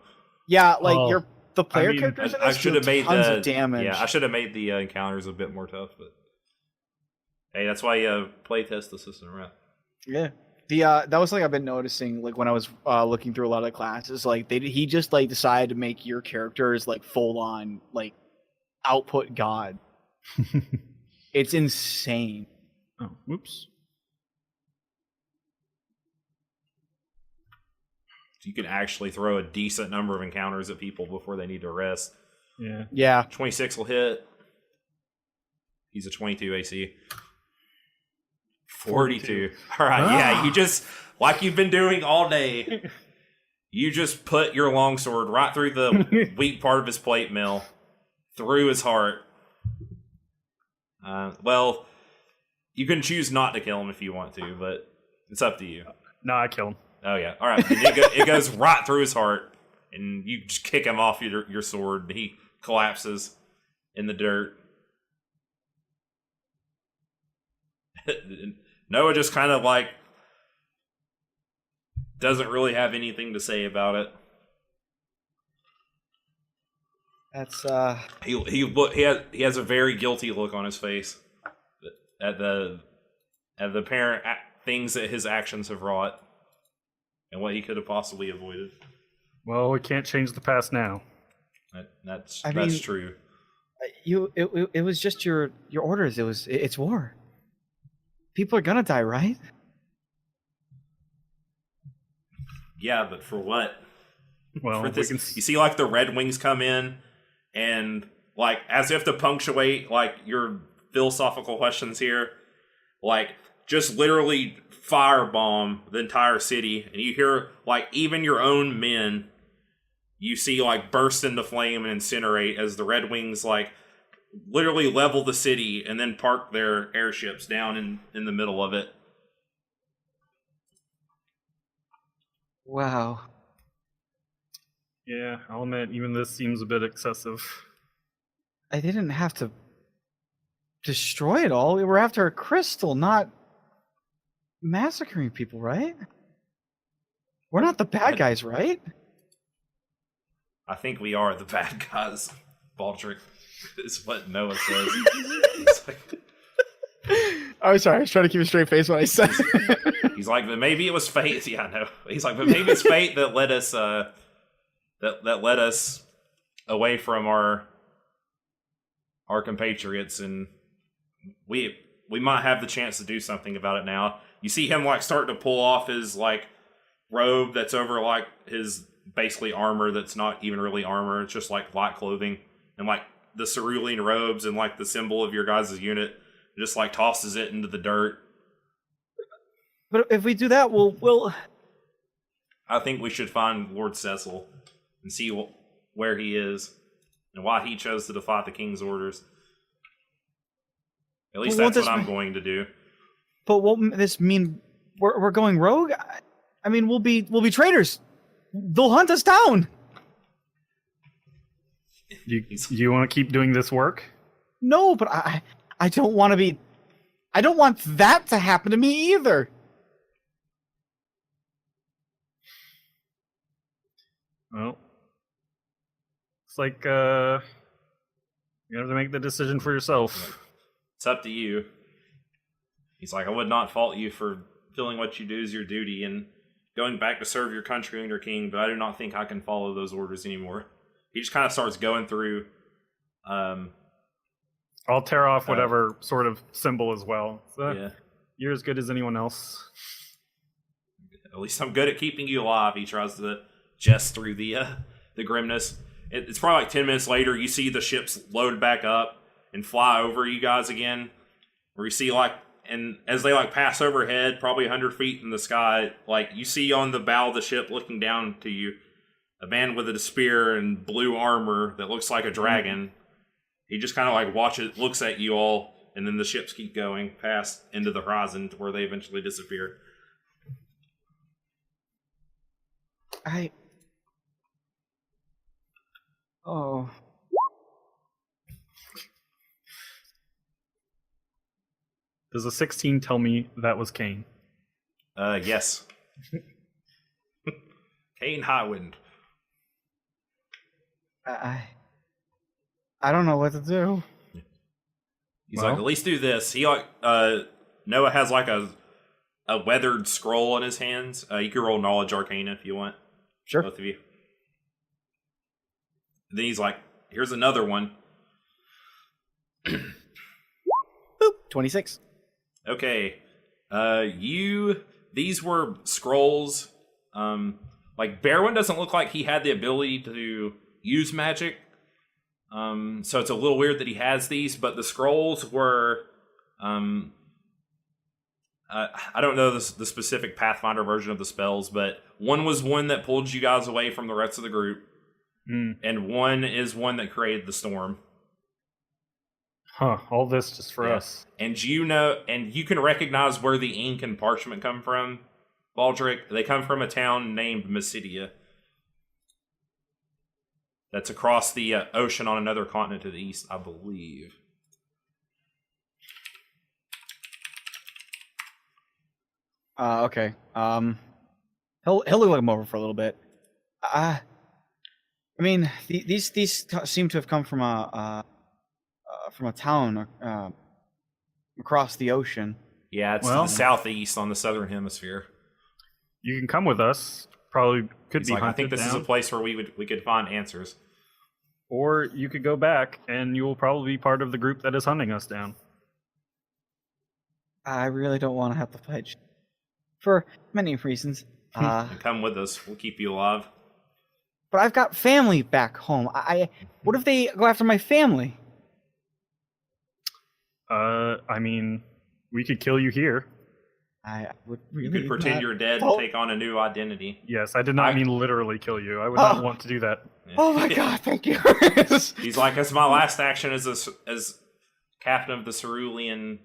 S1: Yeah, like
S2: Oh,
S1: the player
S2: I mean,
S1: characters in
S3: I
S1: this
S3: should have
S1: do
S3: made
S1: tons
S3: the
S1: of damage.
S3: Yeah, I should have made the encounters a bit more tough. But hey, that's why you play test the system, right?
S1: Yeah. The that was something I've been noticing, like when I was looking through a lot of the classes, like he just like decided to make your characters like full on like output god. It's insane.
S2: Oh, whoops.
S3: You can actually throw a decent number of encounters at people before they need to rest.
S2: Yeah.
S1: Yeah.
S3: 26 will hit. He's a 22 AC. 42. All right, yeah, you just, like you've been doing all day, you just put your longsword right through the weak part of his plate mill, through his heart. Well, you can choose not to kill him if you want to, but it's up to you.
S2: No, I kill him.
S3: Oh, yeah. All right. It goes right through his heart, and you just kick him off your sword, and he collapses in the dirt. Noah just kind of like doesn't really have anything to say about it.
S1: That's
S3: He has a very guilty look on his face at the apparent things that his actions have wrought and what he could have possibly avoided.
S2: Well, we can't change the past now.
S3: That's
S1: I mean,
S3: true.
S1: It was just your orders. It's war. People are gonna die, right?
S3: Yeah, but for what?
S2: Well,
S3: For this,
S2: we
S3: you
S2: can...
S3: see, like the Red Wings come in, and like as if to punctuate like your philosophical questions here, like just literally firebomb the entire city, and you hear like even your own men, you see like burst into flame and incinerate as the Red Wings like literally level the city and then park their airships down in the middle of it.
S1: Wow.
S2: Yeah, I'll admit, even this seems a bit excessive.
S1: I didn't have to destroy it all. We were after a crystal, not massacring people, right? We're not the bad guys, right?
S3: I think we are the bad guys, Baldric, is what Noah says. He's like,
S1: Oh, sorry. I was trying to keep a straight face when I said
S3: he's like, but maybe it was fate. Yeah, I know. He's like, but maybe it's fate that led us, that led us away from our compatriots, and we might have the chance to do something about it now. You see him like starting to pull off his like robe that's over like his basically armor that's not even really armor. It's just like light clothing, and like the cerulean robes and like the symbol of your guys' unit, just like tosses it into the dirt.
S1: But if we do that, we'll.
S3: I think we should find Lord Cecil and see where he is and why he chose to defy the king's orders. At least
S1: Well,
S3: that's what I'm going to do.
S1: But won't this mean we're going rogue? I mean, we'll be traitors. They'll hunt us down.
S2: Do you want to keep doing this work?
S1: No, but I don't want to be. I don't want that to happen to me either.
S2: Well, it's like You have to make the decision for yourself.
S3: It's up to you. He's like, I would not fault you for feeling what you do is your duty and going back to serve your country and your king, but I do not think I can follow those orders anymore. He just kind of starts going through.
S2: I'll tear off whatever sort of symbol as well. So
S3: Yeah.
S2: You're as good as anyone else.
S3: At least I'm good at keeping you alive. He tries to jest through the grimness. It's probably like 10 minutes later, you see the ships load back up and fly over you guys again. Where you see and as they pass overhead, probably 100 feet in the sky, you see on the bow of the ship looking down to you, a man with a spear and blue armor that looks like a dragon. He just kind of watches, looks at you all, and then the ships keep going past into the horizon to where they eventually disappear.
S1: Oh.
S2: Does a 16 tell me that was Kane?
S3: Yes. Kane Highwind.
S1: I don't know what to do.
S3: He's at least do this. He Noah has a weathered scroll in his hands. You can roll Knowledge Arcana if you want.
S1: Sure.
S3: Both of you. And then he's like, here's another one.
S1: Boop. 26.
S3: Okay. These were scrolls. Barwin doesn't look like he had the ability to use magic. So it's a little weird that he has these, but the scrolls were, I don't know the specific Pathfinder version of the spells, but one was one that pulled you guys away from the rest of the group, and one is one that created the storm.
S2: Huh, all this just for us.
S3: And you can recognize where the ink and parchment come from, Baldric. They come from a town named Mysidia. That's across the ocean on another continent to the east, I believe.
S1: Okay. He'll look him over for a little bit. I mean, these seem to have come from a town across the ocean.
S3: Yeah, it's to the southeast on the southern hemisphere.
S2: You can come with us. Probably could be.
S3: I think this is a place where we could find answers.
S2: Or you could go back, and you will probably be part of the group that is hunting us down.
S1: I really don't want to have to fight for many reasons.
S3: Come with us. We'll keep you alive.
S1: But I've got family back home. What if they go after my family?
S2: I mean, we could kill you here.
S1: I would really.
S3: You could pretend you're dead and take on a new identity.
S2: Yes, I did not mean literally kill you. I would not want to do that.
S1: Oh my god, thank you.
S3: He's like, as my last action as captain of the Cerulean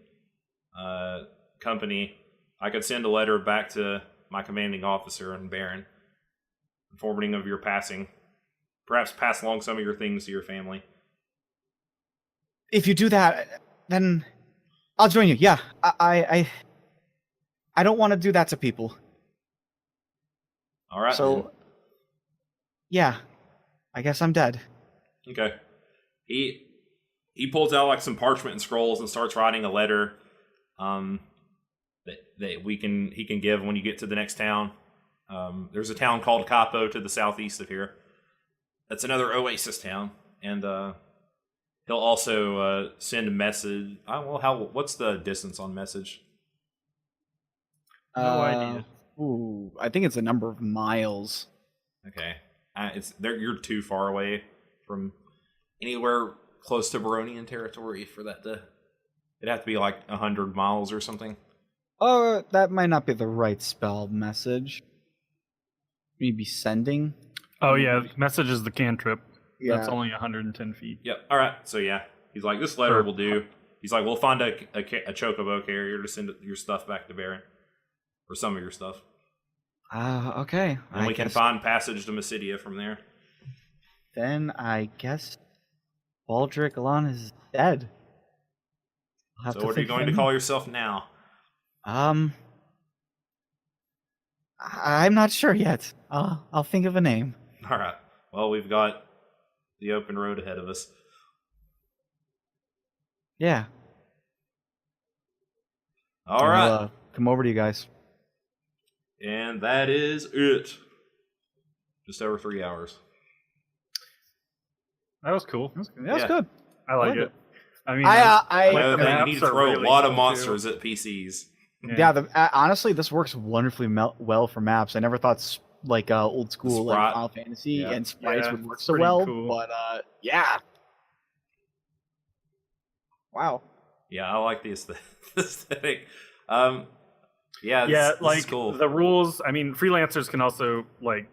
S3: company, I could send a letter back to my commanding officer and Baron, informing of your passing. Perhaps pass along some of your things to your family.
S1: If you do that, then I'll join you. Yeah, I don't want to do that to people.
S3: All right.
S1: So, yeah, I guess I'm dead.
S3: Okay. He pulls out some parchment and scrolls and starts writing a letter that he can give when you get to the next town. There's a town called Capo to the southeast of here. That's another oasis town, and he'll also send a message. What's the distance on message?
S2: No idea.
S1: Ooh, I think it's a number of miles.
S3: Okay, you're too far away from anywhere close to Baronian territory for that to. It'd have to be 100 miles or something.
S1: Oh, that might not be the right spell message. Maybe sending.
S2: Oh yeah, message is the cantrip.
S1: Yeah.
S2: That's only 110 feet.
S3: Yep. All right. So yeah, he's like, this letter will do. He's like, we'll find a chocobo carrier to send your stuff back to Baron. Or some of your stuff.
S1: Okay.
S3: And we can find passage to Mysidia from there.
S1: Then I guess Baldric Alon is dead.
S3: So what are you going to call yourself now?
S1: I'm not sure yet. I'll think of a name.
S3: All right. Well, we've got the open road ahead of us.
S1: Yeah.
S3: All right.
S1: I'll, come over to you guys.
S3: And that is it. Just over 3 hours.
S2: That was cool.
S1: That was
S3: Yeah.
S1: good.
S2: I like
S1: Loved
S2: it. I mean,
S3: Another
S2: the
S3: thing, you
S2: maps
S3: need to
S2: are
S3: throw
S2: really
S3: a lot of
S2: cool,
S3: monsters at PCs.
S1: Honestly, this works wonderfully well for maps. I never thought like old school like
S3: Sprite.
S1: Final Fantasy
S3: Yeah.
S1: and sprites
S2: Yeah,
S1: would work
S2: it's
S1: so
S2: pretty
S1: well,
S2: cool.
S1: but yeah. Wow.
S3: Yeah, I like the aesthetic. Yeah, this
S2: like
S3: is cool.
S2: the rules. I mean, freelancers can also like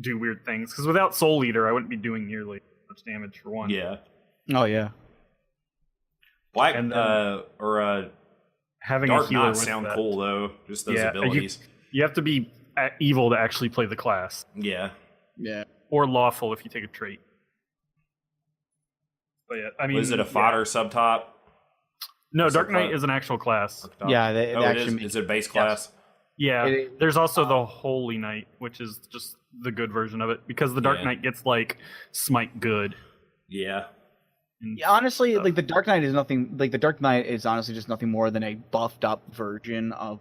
S2: do weird things because without Soul Eater, I wouldn't be doing nearly as much damage for one.
S3: Yeah.
S1: Oh yeah.
S3: Black
S2: And then
S3: or
S2: having
S3: Dark
S2: a healer
S3: Knight
S2: with
S3: sound
S2: that.
S3: cool though. Just those
S2: Yeah,
S3: abilities.
S2: You have to be evil to actually play the class,
S3: Yeah.
S1: Yeah.
S2: or lawful if you take a trait. But yeah, I mean,
S3: Was it a fodder subtop?
S2: No,
S3: Is
S2: Dark
S3: it
S2: Knight
S3: fun?
S2: is an actual class.
S1: Yeah, they
S3: Oh, it
S1: actually
S3: is?
S1: make-
S3: Is it a base class?
S2: Yeah,
S1: It-
S2: there's also the Holy Knight, which is just the good version of it, because the Dark
S3: Yeah.
S2: Knight gets like smite good.
S3: Yeah.
S2: and
S1: Yeah, honestly,
S2: stuff.
S1: like the Dark Knight is nothing. Like the Dark Knight is honestly just nothing more than a buffed up version of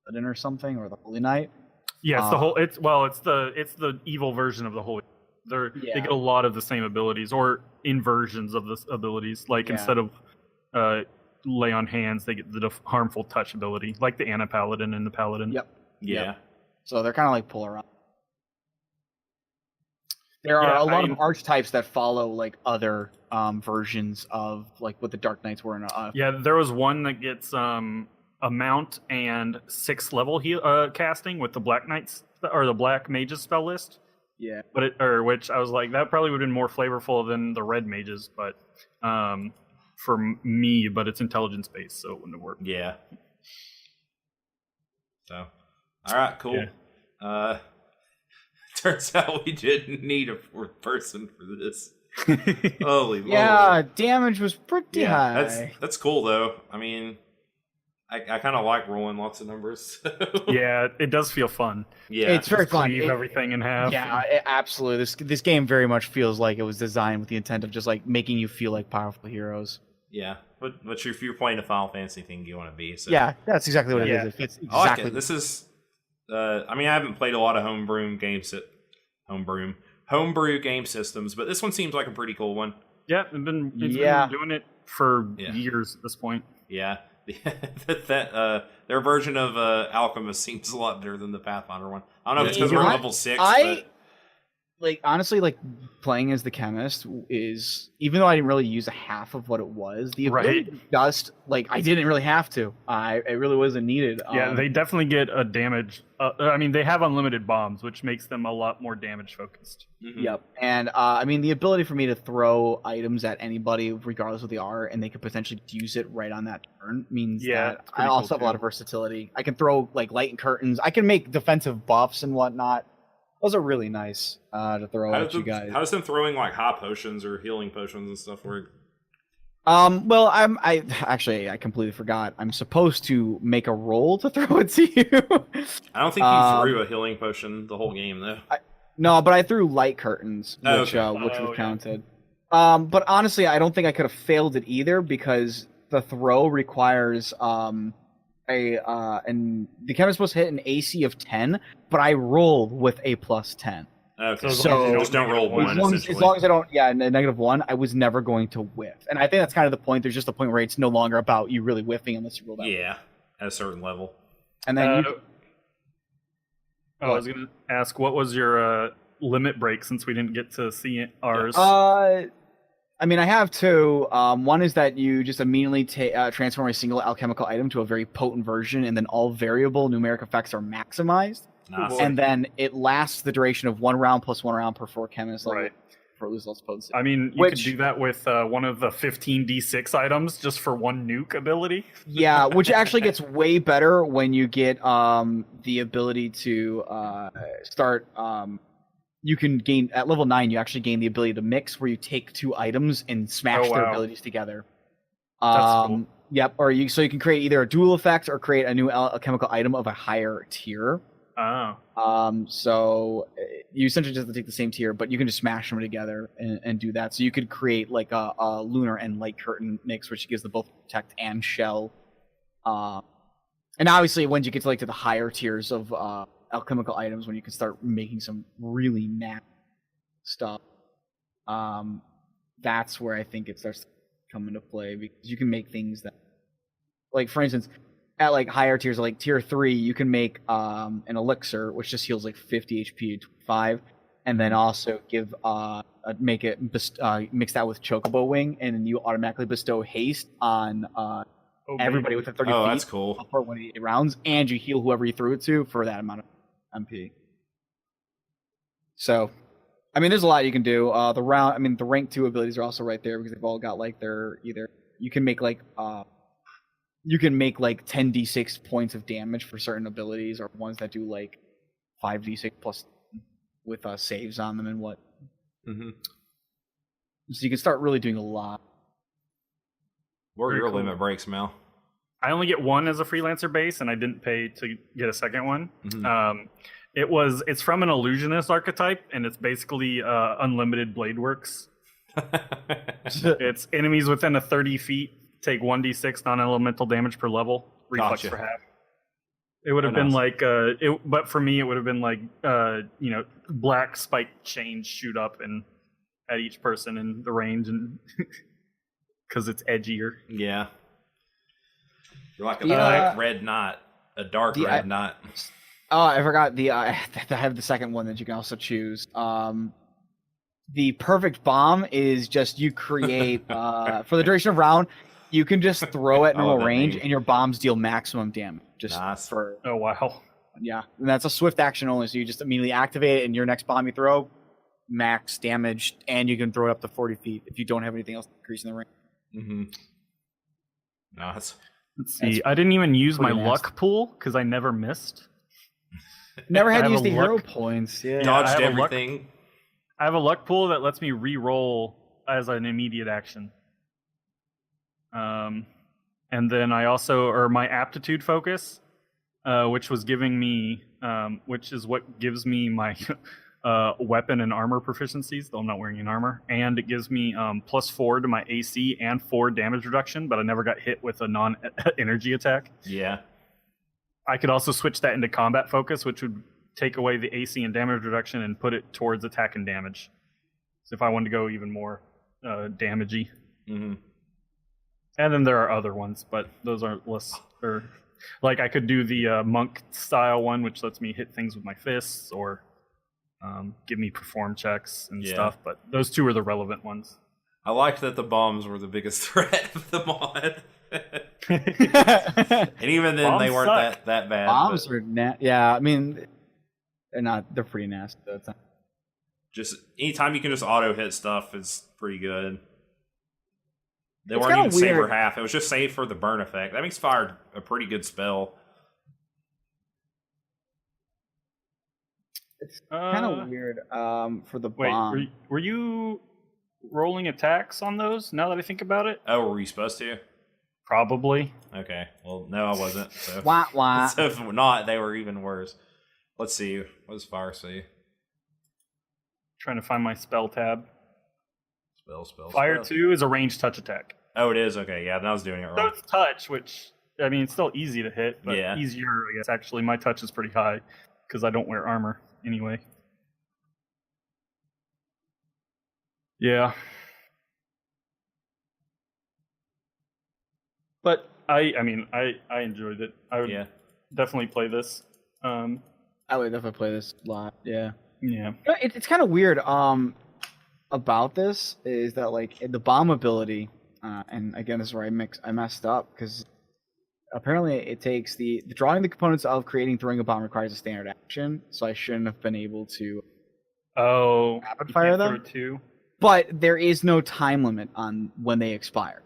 S1: Paladin or something, or the Holy Knight.
S2: Yeah, it's the whole. It's the evil version of the Holy. They
S1: Yeah.
S2: get a lot of the same abilities or inversions of the abilities. Like
S1: Yeah.
S2: instead of lay on hands, they get the harmful touch ability, like the Anna Paladin and the Paladin.
S1: Yep.
S3: Yeah.
S1: Yep. So they're kind of like polar opposites. There are
S2: Yeah,
S1: a lot
S2: I mean-
S1: of archetypes that follow like other versions of like what the Dark Knights were in.
S2: Yeah, there was one that gets a mount and 6th level casting with the Black Knights or the Black Mages spell list.
S1: Yeah.
S2: But which I was like, that probably would have been more flavorful than the Red Mages, but for me, but it's intelligence based, so it wouldn't have worked.
S3: Yeah. So, all right, cool.
S2: Yeah.
S3: Turns out we didn't need a 4th person for this. Holy moly.
S1: Yeah, damage was pretty
S3: Yeah,
S1: high.
S3: that's cool though. I mean, I kind of like rolling lots of numbers.
S2: Yeah, it does feel fun.
S3: Yeah,
S1: It's very
S2: Just
S1: fun.
S2: cleave everything in half.
S1: Yeah, absolutely. This game very much feels like it was designed with the intent of just like making you feel like powerful heroes.
S3: yeah. But if you're playing a Final Fantasy thing, you want to be. So.
S1: Yeah, that's exactly what
S2: Yeah.
S1: it is. It fits
S3: I like
S1: exactly.
S3: it. This is. I mean, I haven't played a lot of homebrew game systems, but this one seems like a pretty cool one.
S2: Yeah, it's been doing it for years at this point.
S3: Yeah. Their version of Alchemist seems a lot better than the Pathfinder one. I don't know if it's because we're level 6. But...
S1: like honestly, like playing as the chemist is, even though I didn't really use a half of what it was, the ability to just like I didn't really have to. It really wasn't needed.
S2: Yeah, they definitely get a damage. I mean, they have unlimited bombs, which makes them a lot more damage focused.
S3: Mm-hmm.
S1: Yep, and I mean the ability for me to throw items at anybody, regardless of what they are, and they could potentially use it right on that turn means that I also have a lot of versatility. I can throw like light and curtains. I can make defensive buffs and whatnot. Those are really nice to throw at you guys.
S3: How does them throwing like hot potions or healing potions and stuff work?
S1: Well, I completely forgot. I'm supposed to make a roll to throw it to you.
S3: I don't think you threw a healing potion the whole game though.
S1: No, but I threw light curtains, which
S3: okay.
S1: was counted. But honestly, I don't think I could have failed it either because the throw requires and the chemist supposed to hit an AC of 10, but I rolled with a plus 10.
S3: Okay,
S1: So
S3: you just don't roll one.
S1: As long as I don't, -1, I was never going to whiff. And I think that's kind of the point. There's just a point where it's no longer about you really whiffing unless you roll that.
S3: Yeah, at a certain level.
S1: And then
S2: I was going to ask, what was your limit break since we didn't get to see ours?
S1: I mean, I have two. One is that you just immediately transform a single alchemical item to a very potent version, and then all variable numeric effects are maximized.
S3: Nice.
S1: And then it lasts the duration of 1 round plus 1 round per 4 chemists.
S2: Right.
S1: For lose less potency.
S2: I mean, you could do that with one of the 15d6 items just for one nuke ability.
S1: Yeah, which actually gets way better when you get the ability to start. You can gain at level 9. You actually gain the ability to mix, where you take 2 items and smash their abilities together.
S2: That's cool.
S1: Yep. Or you can create either a dual effect or create a new alchemical item of a higher tier.
S2: Oh.
S1: So you essentially just have to take the same tier, but you can just smash them together and do that. So you could create like a lunar and light curtain mix, which gives the both protect and shell. And obviously, once you get to like to the higher tiers of alchemical items, when you can start making some really nasty stuff, that's where I think it starts to come into play, because you can make things that, like for instance, at like higher tiers, like tier 3, you can make an elixir which just heals like 50 HP to 25, and then also give make it mix that with chocobo wing, and then you automatically bestow haste on everybody within 30 feet.
S3: Oh, that's cool.
S1: For 180 rounds, and you heal whoever you threw it to for that amount of MP. So, I mean, there's a lot you can do. The rank 2 abilities are also right there, because they've all got like their either you can make like 10d6 points of damage for certain abilities, or ones that do like 5d6 plus with saves on them and what.
S3: Mm-hmm.
S1: So you can start really doing a lot.
S3: What are your
S2: cool
S3: limit breaks, Mel?
S2: I only get one as a freelancer base, and I didn't pay to get a second one.
S3: Mm-hmm.
S2: It's from an illusionist archetype, and it's basically unlimited blade works. It's enemies within a 30 feet take 1d6 non-elemental damage per level, reflex for half. It would have been like but for me it would have been like black spike chains shoot up and at each person in the range, and because it's edgier.
S3: Yeah. You're like a black red knot, a dark red knot.
S1: Oh, I forgot I have the second one that you can also choose. The perfect bomb is just you create for the duration of round, you can just throw at normal range, and your bombs deal maximum damage.
S2: Oh wow.
S1: Yeah, and that's a swift action only, so you just immediately activate it, and your next bomb you throw, max damage, and you can throw it up to 40 feet if you don't have anything else increasing the range.
S3: Mm-hmm. No,
S2: let's see. I didn't even use my luck pool because I never missed.
S1: Never had to use the hero points. Yeah,
S3: dodged everything.
S2: I have a luck pool that lets me re-roll as an immediate action. And then I also, or my aptitude focus, which was giving me, which is what gives me my weapon and armor proficiencies, though I'm not wearing any armor, and it gives me +4 to my AC and 4 damage reduction, but I never got hit with a non-energy attack.
S3: Yeah.
S2: I could also switch that into combat focus, which would take away the AC and damage reduction and put it towards attack and damage. So if I wanted to go even more damagey.
S3: Mm-hmm.
S2: And then there are other ones, but those are less. Or like I could do the monk style one, which lets me hit things with my fists, or give me perform checks and stuff. But those two are the relevant ones.
S3: I liked that the bombs were the biggest threat of the mod. And even then, they weren't that bad.
S1: Bombs are yeah, I mean, they're pretty nasty. So it's not...
S3: Just anytime you can just auto hit stuff is pretty good. They weren't even save for half. It was just save for the burn effect. That makes fire a pretty good spell.
S1: It's kind of weird for the bomb.
S2: Wait, were you rolling attacks on those, now that I think about it?
S3: Oh, were you supposed to?
S2: Probably.
S3: Okay. Well, no, I wasn't. So,
S1: wah, wah.
S3: So if not, they were even worse. Let's see. What does fire say?
S2: Trying to find my spell tab.
S3: Spell.
S2: Fire 2 is a ranged touch attack.
S3: Oh, it is? Okay, yeah, then I was doing it wrong.
S2: So it's touch, which, I mean, it's still easy to hit, but easier, I guess, actually. My touch is pretty high, because I don't wear armor anyway. Yeah. But, I enjoyed it. I would definitely play this.
S1: I would definitely play this a lot, yeah.
S2: Yeah.
S1: It's kind of weird about this, is that, like, the bomb ability, and again, this is where I messed up, because apparently it takes the drawing the components of creating throwing a bomb requires a standard action, so I shouldn't have been able to rapid fire them.
S2: Too.
S1: But there is no time limit on when they expire.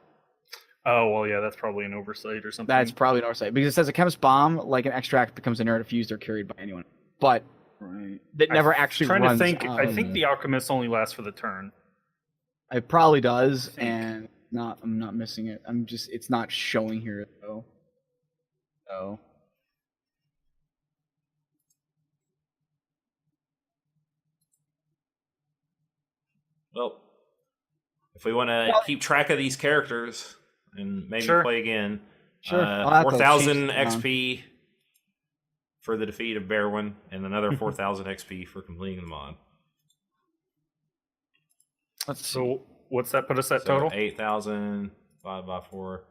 S2: Oh, well, yeah, that's probably an oversight or something.
S1: That's probably an oversight, because it says a chemist bomb, like an extract, becomes inert if used or carried by anyone. But that never actually runs.
S2: I'm trying to think. I think the alchemist only lasts for the turn.
S1: It probably does, and I'm not missing it. It's not showing here though. So
S3: Well, if we want to keep track of these characters and maybe play again,
S1: Sure.
S3: 4,000 XP for the defeat of Berwyn, and another 4,000 XP for completing the mod.
S2: So what's that put us at total?
S3: 8,000 divided by 4.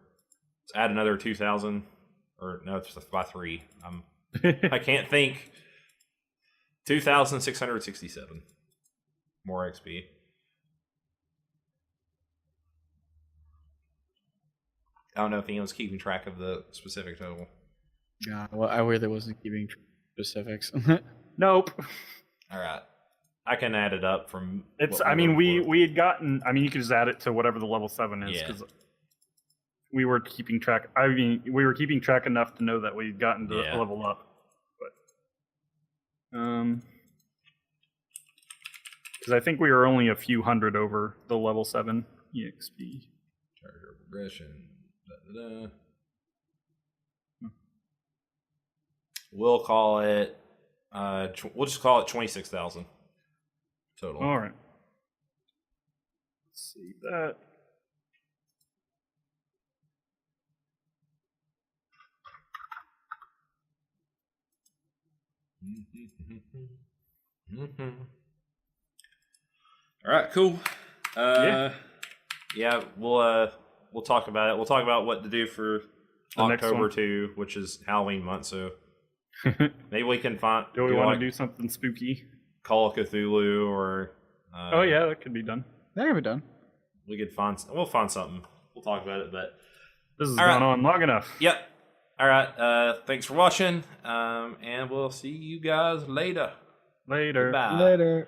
S3: Let's add another 2,000. Or no, it's by 3. I can't think. 2,667 more XP. I don't know if anyone's keeping track of the specific total.
S1: Yeah, well, I really wasn't keeping specifics.
S2: Nope.
S3: All right, I can add it up from.
S2: It's. I mean, we had gotten. I mean, you can just add it to whatever the level 7 is because we were keeping track. I mean, we were keeping track enough to know that we'd gotten to level up. But because I think we were only a few hundred over the level 7 EXP.
S3: Character progression. We'll call it. We'll just call it 26,000 total.
S2: All right. Let's see that.
S3: All right, cool. Yeah, we'll talk about it. We'll talk about what to do for October 2, which is Halloween month. So maybe we can find.
S2: Do we want to do something spooky?
S3: Call of Cthulhu, or
S2: oh yeah, that could be done.
S1: That could be done.
S3: We'll find something. We'll talk about it. But
S2: this has gone on long enough.
S3: Yep. All right. Thanks for watching. And we'll see you guys later.
S2: Later.
S3: Bye.
S1: Later.